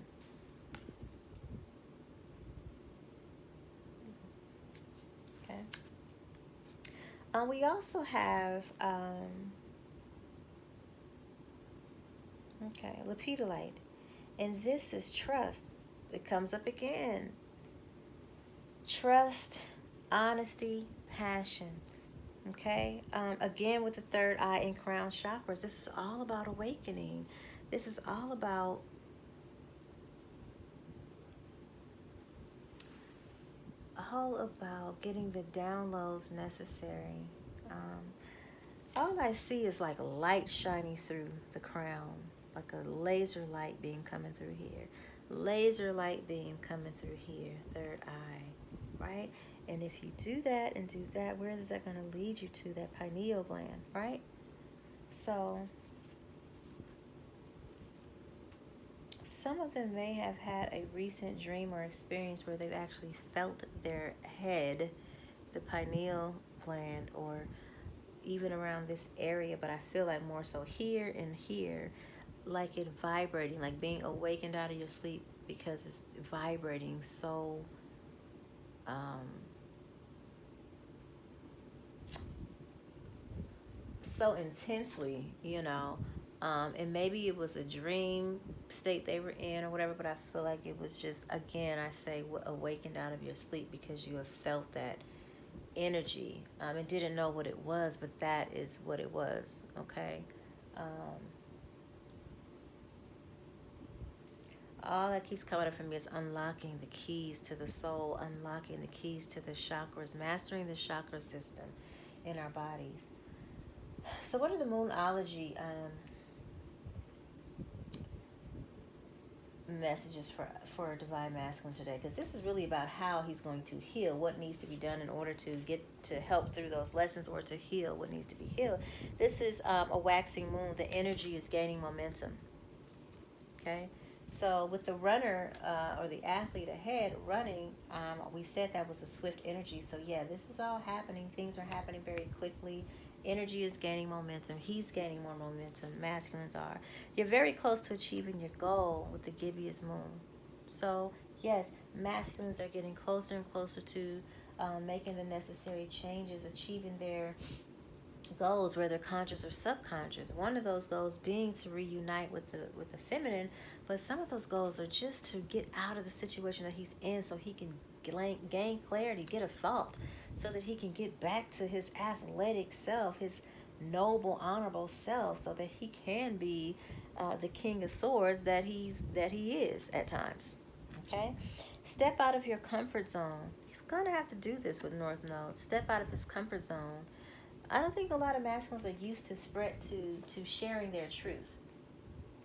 Okay. We also have lepidolite, and this is trust. It comes up again. Trust, honesty, passion. Okay. Again, with the third eye and crown chakras, this is all about awakening. This is all about getting the downloads necessary. All I see is like light shining through the crown, like a laser light beam coming through here, laser light beam coming through here, third eye, right? And if you do that and do that, where is that going to lead you to? That pineal gland, right? So some of them may have had a recent dream or experience where they've actually felt their head, the pineal gland, or even around this area, but I feel like more so here and here, like it vibrating, like being awakened out of your sleep because it's vibrating so so intensely, and maybe it was a dream state they were in or whatever, but I feel like it was just, again, I say awakened out of your sleep because you have felt that energy and didn't know what it was, but that is what it was. Okay. All that keeps coming up for me is unlocking the keys to the soul, unlocking the keys to the chakras, mastering the chakra system, in our bodies. So what are the Moonology messages for Divine Masculine today? Because this is really about how he's going to heal, what needs to be done in order to get to help through those lessons, or to heal what needs to be healed. This is a waxing moon. The energy is gaining momentum. Okay, so with the runner or the athlete ahead running, we said that was a swift energy. So yeah, this is all happening. Things are happening very quickly. Energy is gaining momentum. He's gaining more momentum. Masculines are. You're very close to achieving your goal with the gibbous moon. So yes, masculines are getting closer and closer to making the necessary changes, achieving their goals, whether conscious or subconscious. One of those goals being to reunite with the feminine, but some of those goals are just to get out of the situation that he's in, so he can gain clarity, get a thought, so that he can get back to his athletic self, his noble, honorable self, so that he can be the King of Swords that he is at times. Okay, step out of your comfort zone. He's gonna have to do this with North Node. Step out of his comfort zone. I don't think a lot of masculines are used to sharing their truth,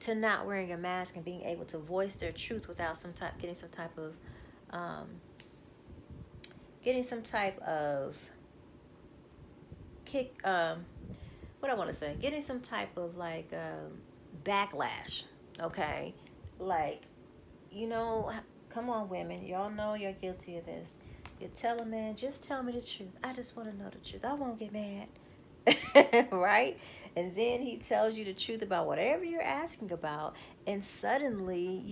to not wearing a mask and being able to voice their truth without getting some type of kick. What I want to say, getting some type of like backlash. Okay, like, come on, women, y'all know you're guilty of this. You tell a man, just tell me the truth. I just want to know the truth. I won't get mad. Right? And then he tells you the truth about whatever you're asking about. And suddenly,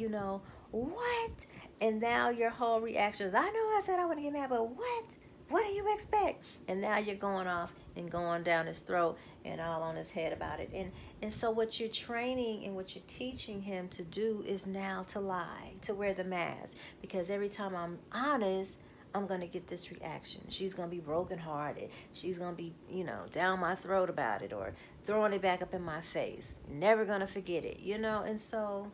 what? And now your whole reaction is, I know I said I want to get mad, but what? What do you expect? And now you're going off and going down his throat and all on his head about it. And so what you're training and what you're teaching him to do is now to lie, to wear the mask. Because every time I'm honest, I'm going to get this reaction. She's going to be brokenhearted. She's going to be, down my throat about it, or throwing it back up in my face. Never going to forget it, And so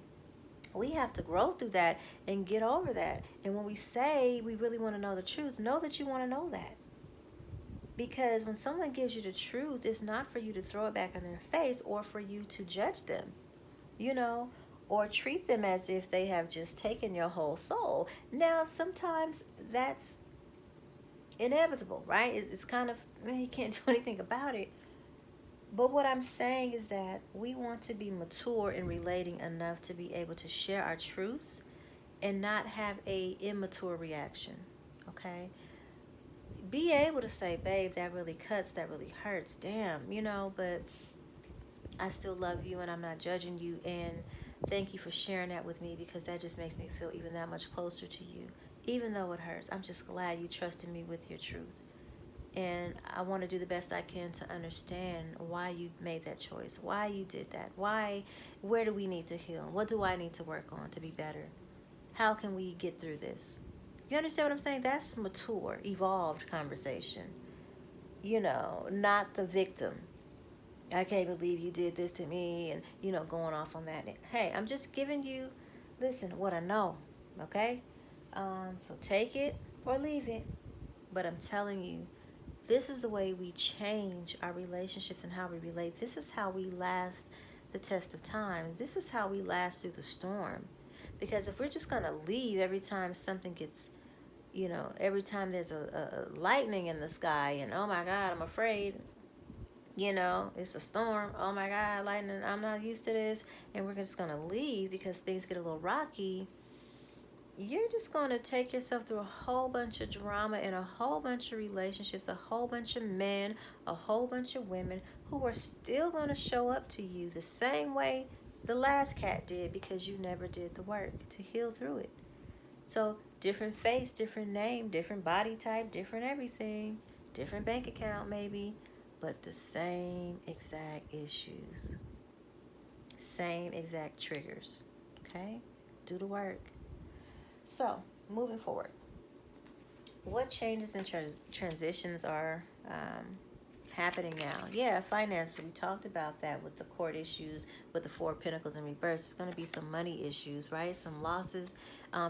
we have to grow through that and get over that. And when we say we really want to know the truth, know that you want to know that. Because when someone gives you the truth, it's not for you to throw it back in their face or for you to judge them, or treat them as if they have just taken your whole soul. Now, sometimes that's inevitable, right? It's kind of, you can't do anything about it. But what I'm saying is that we want to be mature in relating enough to be able to share our truths and not have a immature reaction, okay? Be able to say, babe, that really cuts, that really hurts, damn, but I still love you and I'm not judging you, and thank you for sharing that with me, because that just makes me feel even that much closer to you. Even though it hurts, I'm just glad you trusted me with your truth. And I want to do the best I can to understand why you made that choice, why you did that, where do we need to heal? What do I need to work on to be better? How can we get through this? You understand what I'm saying? That's mature, evolved conversation. Not the victim. I can't believe you did this to me, and, going off on that. Hey, I'm just giving you, listen, what I know, okay? So take it or leave it. But I'm telling you, this is the way we change our relationships and how we relate. This is how we last the test of time. This is how we last through the storm. Because if we're just going to leave every time something gets, every time there's a lightning in the sky and, oh my God, I'm afraid, it's a storm, oh my God, lightning, I'm not used to this, and we're just going to leave because things get a little rocky, you're just going to take yourself through a whole bunch of drama and a whole bunch of relationships, a whole bunch of men, a whole bunch of women who are still going to show up to you the same way the last cat did, because you never did the work to heal through it. So different face, different name, different body type, different everything, different bank account maybe, but the same exact issues, same exact triggers. Okay? Do the work. So, moving forward, what changes and transitions are happening now? Yeah, finance. We talked about that with the court issues, with the Four of Pentacles in reverse. There's going to be some money issues, right? Some losses.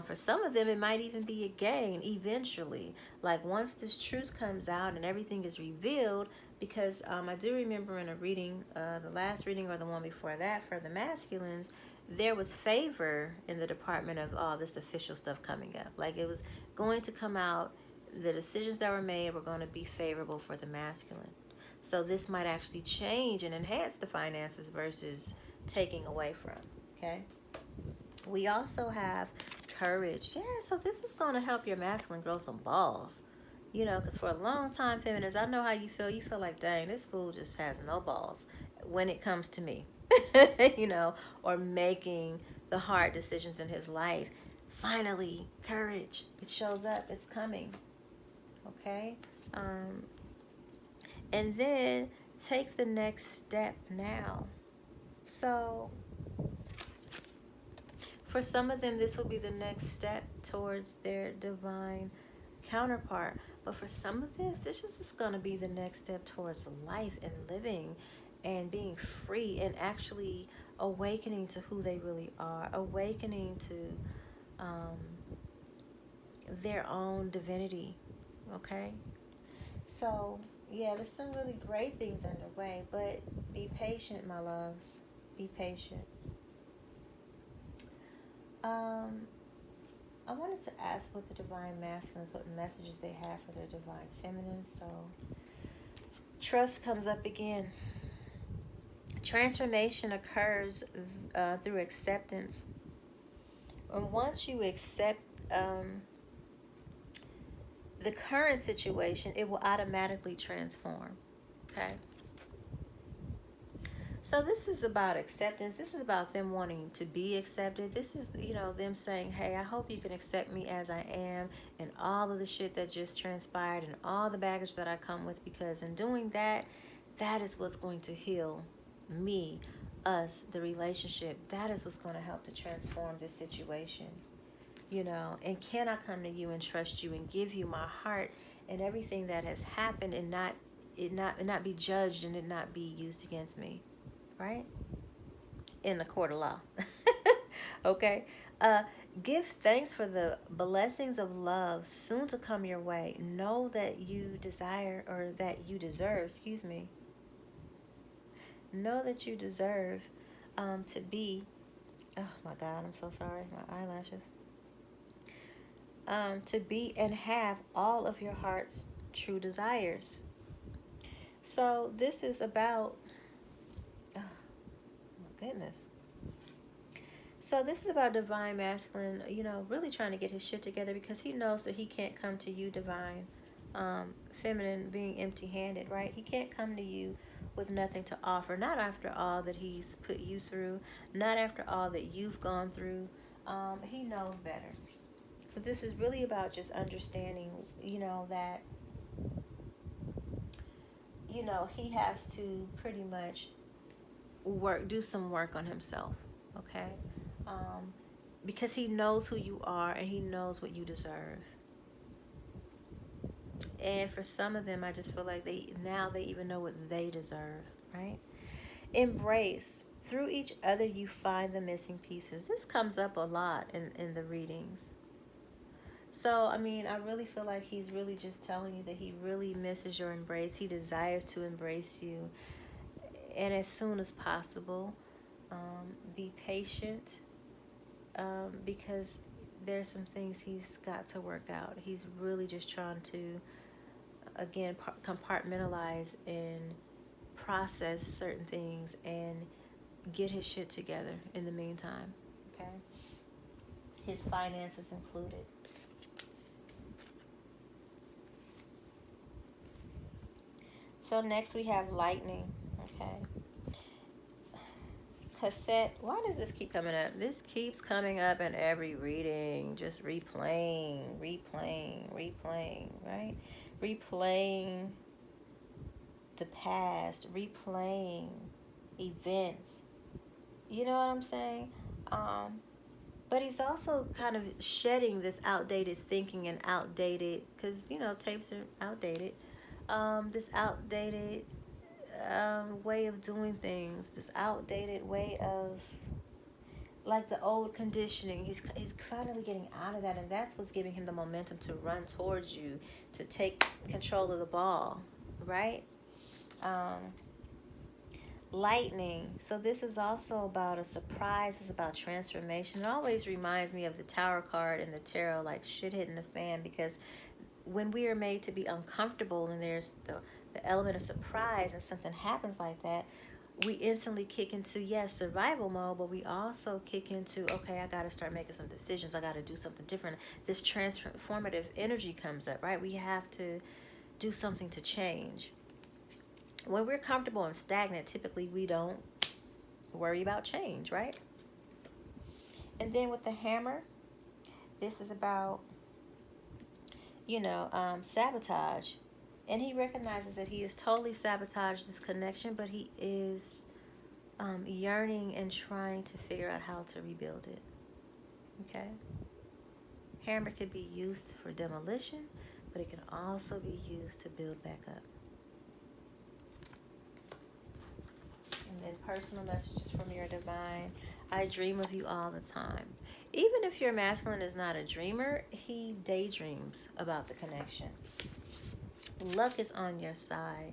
For some of them, it might even be a gain eventually. Like once this truth comes out and everything is revealed, Because I do remember in a reading, the last reading or the one before that for the masculines, there was favor in the department of all this official stuff coming up. Like it was going to come out, the decisions that were made were going to be favorable for the masculine. So this might actually change and enhance the finances versus taking away from. Okay. We also have courage. Yeah, so this is going to help your masculine grow some balls. You know, because for a long time, feminists, I know how you feel. You feel like, dang, this fool just has no balls when it comes to me, you know, or making the hard decisions in his life. Finally, courage. It shows up. It's coming. Okay? And then take the next step now. So for some of them, this will be the next step towards their divine counterpart. But for some of this is just going to be the next step towards life and living and being free and actually awakening to who they really are, awakening to their own divinity. Okay? So, yeah, there's some really great things underway, but be patient, my loves. Be patient. I wanted to ask what the divine masculines, what messages they have for the divine feminine. So, trust comes up again. Transformation occurs through acceptance. And once you accept the current situation, it will automatically transform. Okay? So this is about acceptance. This is about them wanting to be accepted. This is, you know, them saying, hey, I hope you can accept me as I am and all of the shit that just transpired and all the baggage that I come with, because in doing that, that is what's going to heal me, us, the relationship. That is what's going to help to transform this situation, you know. And can I come to you and trust you and give you my heart and everything that has happened and not be judged and it not be used against me? Right? In the court of law. Okay? Give thanks for the blessings of love soon to come your way. Know that you desire, or that you deserve, know that you deserve to be, oh my God, I'm so sorry, my eyelashes. To be and have all of your heart's true desires. So this is about, goodness. So this is about divine masculine, you know, really trying to get his shit together, because he knows that he can't come to you, divine feminine, being empty-handed, right? He can't come to you with nothing to offer, not after all that he's put you through, not after all that you've gone through. He knows better. So this is really about just understanding, you know, that, you know, he has to pretty much do some work on himself, okay? Because he knows who you are and he knows what you deserve. And for some of them, I just feel like they even know what they deserve, right? Embrace. Through each other, you find the missing pieces. This comes up a lot in the readings. So, I mean, I really feel like he's really just telling you that he really misses your embrace. He desires to embrace you. And as soon as possible, be patient, because there's some things he's got to work out. He's really just trying to, again, compartmentalize and process certain things and get his shit together in the meantime, okay? His finances included. So next we have lightning, okay? Cassette, why does this keep coming up? This keeps coming up in every reading, just replaying, right? Replaying the past, replaying events. You know what I'm saying? But he's also kind of shedding this outdated thinking and outdated, because, you know, tapes are outdated. This outdated way of doing things, this outdated way of, like, the old conditioning. He's finally getting out of that, and that's what's giving him the momentum to run towards you, to take control of the ball, right? Lightning. So this is also about a surprise. It's about transformation. It always reminds me of the Tower card in the tarot, like shit hitting the fan, because when we are made to be uncomfortable and there's the element of surprise and something happens like that, we instantly kick into, yes, survival mode, but we also kick into, okay, I got to start making some decisions. I got to do something different. This transformative energy comes up, right? We have to do something to change. When we're comfortable and stagnant, typically we don't worry about change, right? And then with the hammer, this is about, sabotage. And he recognizes that he has totally sabotaged this connection, but he is yearning and trying to figure out how to rebuild it. Okay? Hammer could be used for demolition, but it can also be used to build back up. And then personal messages from your divine. I dream of you all the time. Even if your masculine is not a dreamer, he daydreams about the connection. Luck is on your side.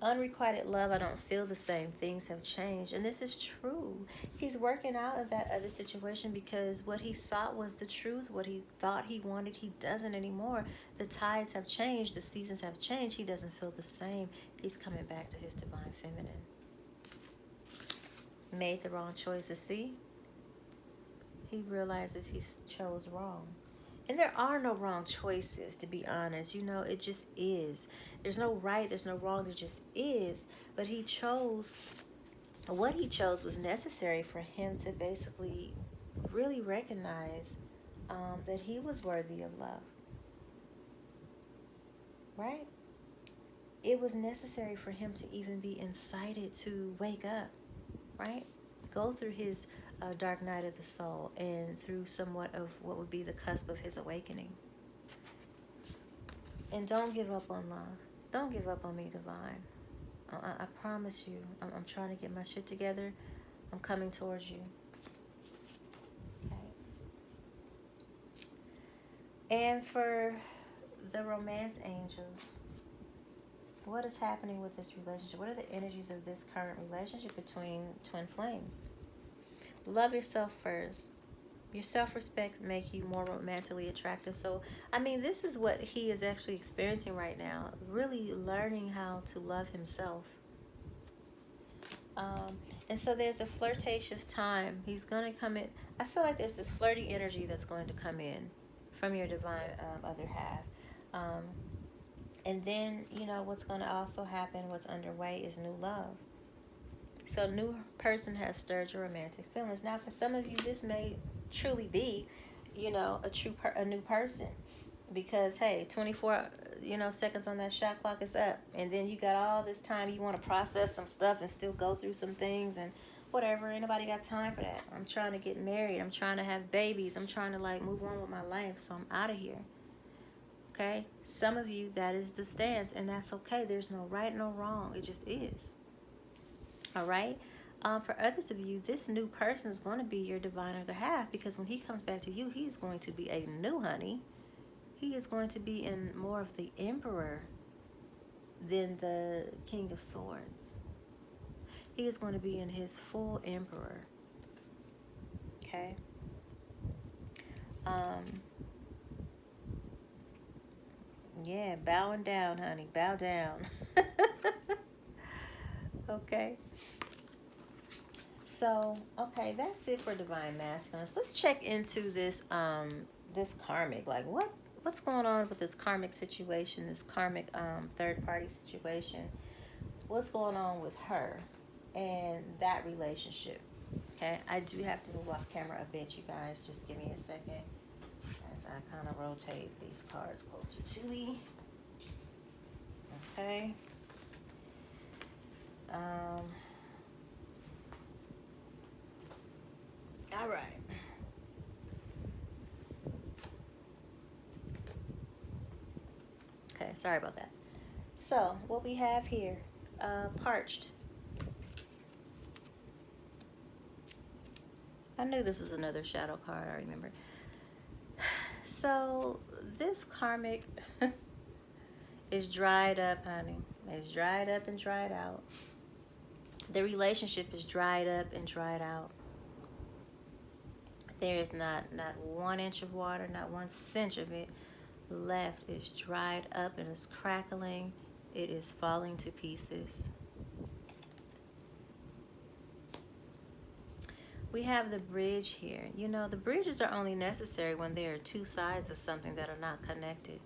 Unrequited love, I don't feel the same. Things have changed. And this is true. He's working out of that other situation because what he thought was the truth, what he thought he wanted, he doesn't anymore. The tides have changed. The seasons have changed. He doesn't feel the same. He's coming back to his divine feminine. Made the wrong choices. See? He realizes he chose wrong. And there are no wrong choices, to be honest. It just is. There's no right, there's no wrong, there just is. But he chose, what he chose was necessary for him to basically really recognize that he was worthy of love. Right? It was necessary for him to even be incited to wake up. Right? Go through his dark night of the soul and through somewhat of what would be the cusp of his awakening. And don't give up on love. Don't give up on me, divine. I promise you, I'm trying to get my shit together. I'm coming towards you. Okay. And for the romance angels, what is happening with this relationship? What are the energies of this current relationship between twin flames? Love yourself first. Your self-respect makes you more romantically attractive. So, this is what he is actually experiencing right now. Really learning how to love himself. And so there's a flirtatious time. He's going to come in. I feel like there's this flirty energy that's going to come in from your divine other half. And then, what's going to also happen, what's underway is new love. So new person has stirred your romantic feelings. Now, for some of you, this may truly be, a new person. Because, hey, 24, seconds on that shot clock is up. And then you got all this time. You want to process some stuff and still go through some things and whatever. Ain't nobody got time for that. I'm trying to get married. I'm trying to have babies. I'm trying to, move on with my life. So I'm out of here. Okay? Some of you, that is the stance. And that's okay. There's no right, no wrong. It just is. All right. For others of you, this new person is going to be your divine other half, because when he comes back to you, he is going to be a new honey. He is going to be in more of the emperor than the king of swords. He is going to be in his full emperor. Okay. Yeah, bowing down, honey. Bow down. Okay. So, okay, that's it for divine masculines. Let's check into this this karmic. What's going on with this karmic situation, this karmic third party situation? What's going on with her and that relationship? Okay, I do have to move off camera a bit, you guys. Just give me a second as I kind of rotate these cards closer to me. Okay. All right. Okay, sorry about that. So, what we have here, parched. I knew this was another shadow card, I remember. So, this karmic, It's dried up, honey. It's dried up and dried out. The relationship is dried up and dried out. There is not 1 inch of water, not 1 cinch of it left. It's dried up and it's crackling. It is falling to pieces. We have the bridge here. You know, the bridges are only necessary when there are 2 sides of something that are not connected.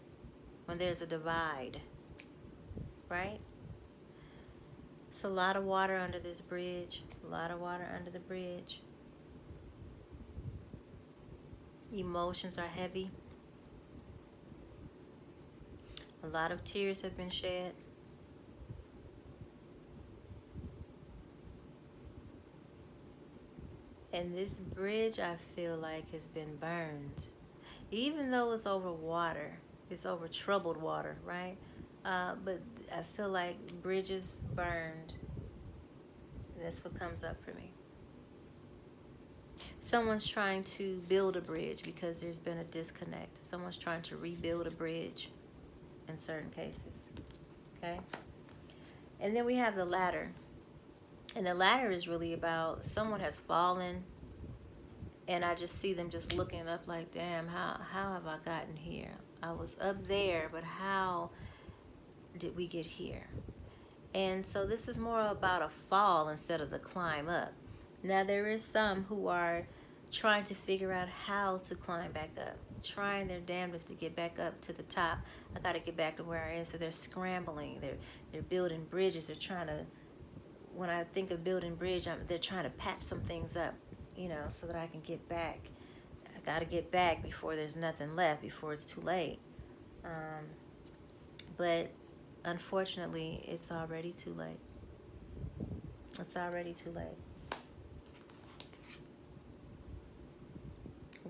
When there's a divide, right? It's a lot of water under this bridge. A lot of water under the bridge. Emotions are heavy. A lot of tears have been shed. And this bridge, I feel like, has been burned. Even though it's over water. It's over troubled water, right? But I feel like bridges burned. That's what comes up for me. Someone's trying to build a bridge because there's been a disconnect. Someone's trying to rebuild a bridge in certain cases. Okay? And then we have the ladder. And the ladder is really about someone has fallen. And I just see them just looking up like, damn, how have I gotten here? I was up there, but how did we get here? And so this is more about a fall instead of the climb up. Now there is some who are trying to figure out how to climb back up, trying their damnedest to get back up to the top. I got to get back to where I am. So they're scrambling. They're building bridges. They're trying to. When I think of building bridge, they're trying to patch some things up, you know, so that I can get back. I got to get back before there's nothing left, before it's too late. But unfortunately, it's already too late. It's already too late.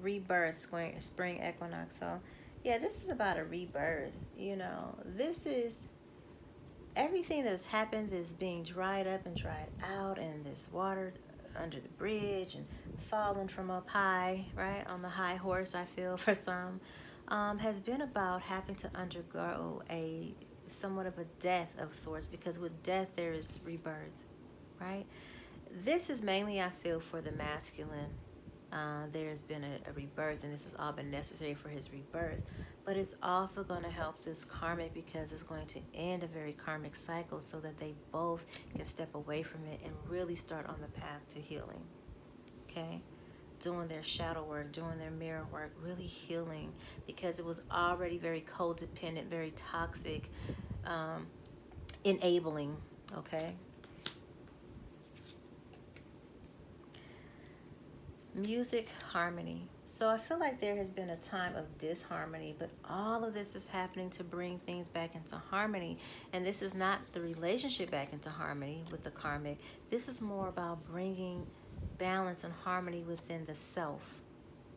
Rebirth, spring equinox. So, yeah, this is about a rebirth. You know, this is everything that's happened is being dried up and dried out, and this water under the bridge and falling from up high, right, on the high horse, I feel, for some, has been about having to undergo a somewhat of a death of sorts, because with death there is rebirth, right? This is mainly, I feel, for the masculine. There's been a rebirth, and this has all been necessary for his rebirth. But it's also going to help this karmic, because it's going to end a very karmic cycle so that they both can step away from it and really start on the path to healing. Okay? Doing their shadow work, doing their mirror work, really healing, because it was already very codependent, very toxic, enabling. Okay? Music, harmony. So I feel like there has been a time of disharmony, but all of this is happening to bring things back into harmony. And this is not the relationship back into harmony with the karmic. This is more about bringing balance and harmony within the self.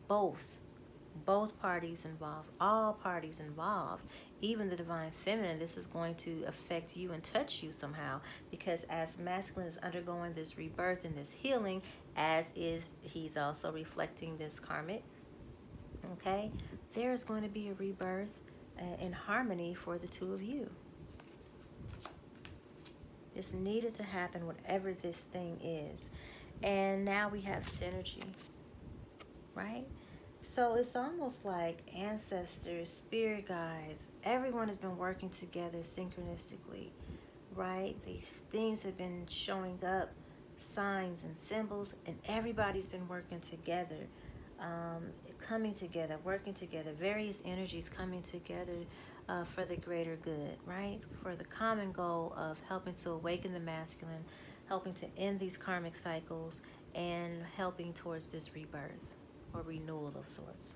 Both parties involved, all parties involved, even the divine feminine. This is going to affect you and touch you somehow, because as masculine is undergoing this rebirth and this healing, as is he's also reflecting this karmic, okay, there is going to be a rebirth in harmony for the two of you. It's needed to happen, whatever this thing is. And now we have synergy, right? So it's almost like ancestors, spirit guides, everyone has been working together synchronistically, right? These things have been showing up, signs and symbols, and everybody's been working together, coming together, working together, various energies coming together for the greater good, right? For the common goal of helping to awaken the masculine, helping to end these karmic cycles, and helping towards this rebirth or renewal of sorts.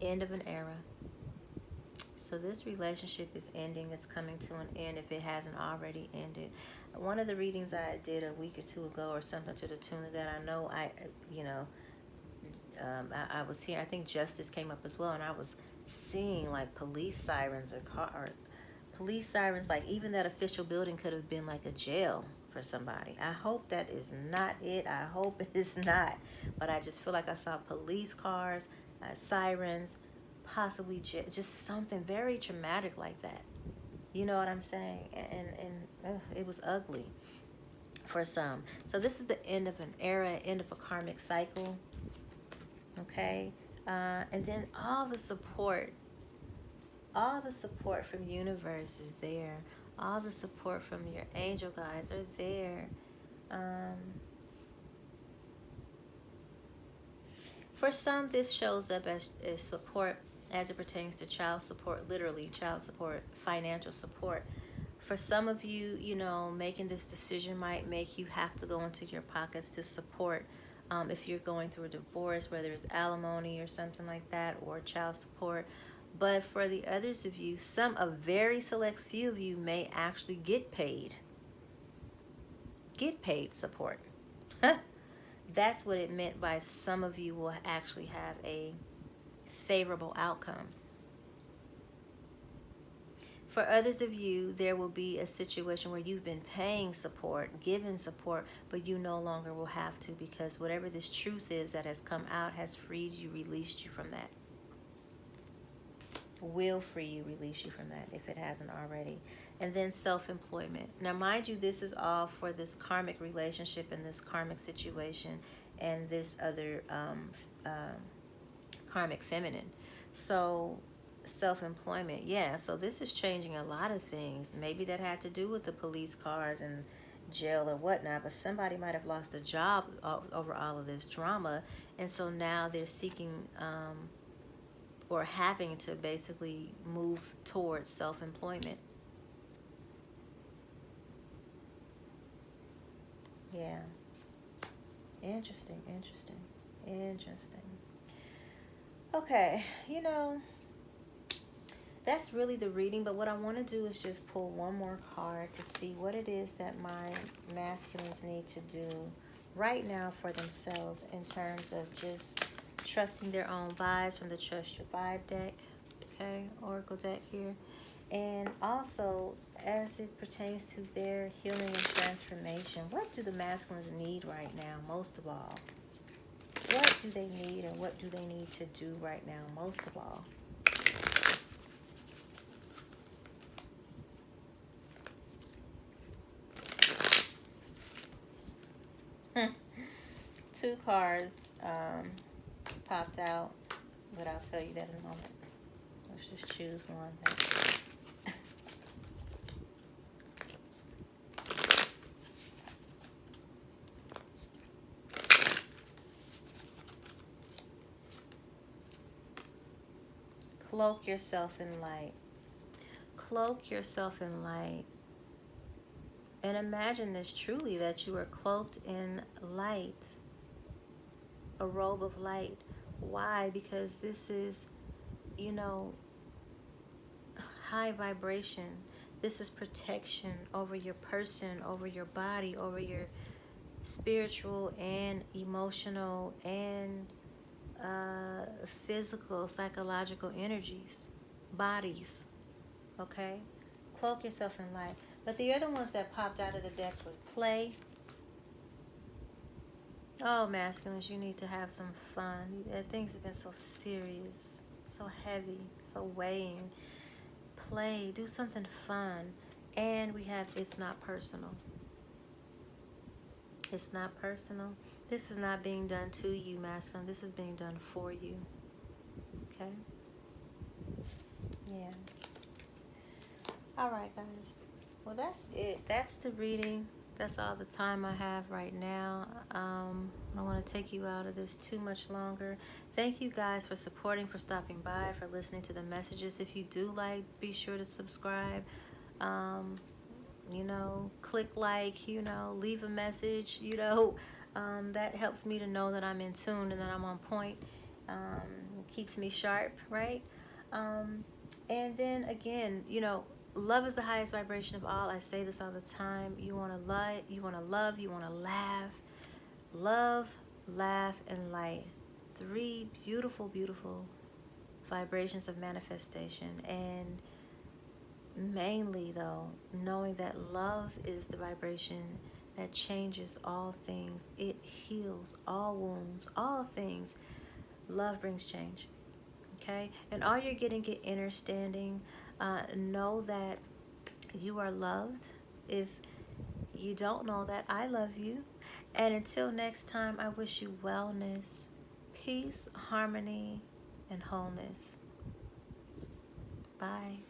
End of an era. So this relationship is ending. It's coming to an end if it hasn't already ended. One of the readings I did a week or two ago, or something to the tune of that, I know I was here. I think justice came up as well, and I was seeing like police sirens or police sirens. Like even that official building could have been like a jail for somebody. I hope that is not it. I hope it is not. But I just feel like I saw police cars, sirens, possibly just something very traumatic like that. You know what I'm saying? And it was ugly for some. So this is the end of an era, end of a karmic cycle. Okay? And then all the support from universe is there. All the support from your angel guides are there. For some, this shows up as support as it pertains to child support, literally child support, financial support. For some of you, you know, making this decision might make you have to go into your pockets to support if you're going through a divorce, whether it's alimony or something like that, or child support. But for the others of you, a very select few of you may actually get paid support. That's what it meant by some of you will actually have a favorable outcome. For others of you, there will be a situation where you've been paying support, giving support, but you no longer will have to, because whatever this truth is that has come out has freed you, released you from that. Will free you, release you from that if it hasn't already. And then self-employment. Now, mind you, this is all for this karmic relationship and this karmic situation and this other karmic feminine. So self-employment, yeah. So this is changing a lot of things. Maybe that had to do with the police cars and jail or whatnot, but somebody might have lost a job over all of this drama, and so now they're seeking or having to basically move towards self-employment. Yeah. Interesting. Okay, that's really the reading, but what I want to do is just pull one more card to see what it is that my masculines need to do right now for themselves in terms of just trusting their own vibes from the Trust Your Vibe deck, okay, Oracle deck here. And also, as it pertains to their healing and transformation, what do the masculines need right now, most of all? What do they need, and what do they need to do right now, most of all? Two cards popped out, but I'll tell you that in a moment. Let's just choose one. Cloak yourself in light. Cloak yourself in light. And imagine this truly, that you are cloaked in light. A robe of light. Why? Because this is, high vibration. This is protection over your person, over your body, over your spiritual and emotional and physical, psychological energies, bodies. Okay? Cloak yourself in light. But the other ones that popped out of the deck were play. Oh, masculines, you need to have some fun. Things have been so serious, so heavy, so weighing. Play, do something fun. And we have it's not personal. It's not personal. This is not being done to you, masculine. This is being done for you. Okay? Yeah. All right, guys. Well, that's it. That's the reading. That's all the time I have right now. I don't want to take you out of this too much longer. Thank you guys for supporting, for stopping by, for listening to the messages. If you do like, be sure to subscribe. Click like, leave a message, that helps me to know that I'm in tune and that I'm on point. Keeps me sharp, right? And then again, love is the highest vibration of all. I say this all the time. You want to love, you want to love, you want to laugh. Love, laugh, and light. 3 beautiful, beautiful vibrations of manifestation. And mainly, though, knowing that love is the vibration that changes all things. It heals all wounds, all things. Love brings change. Okay? And all you're getting get understanding. Know that you are loved. If you don't know that, I love you. And until next time, I wish you wellness, peace, harmony, and wholeness. Bye.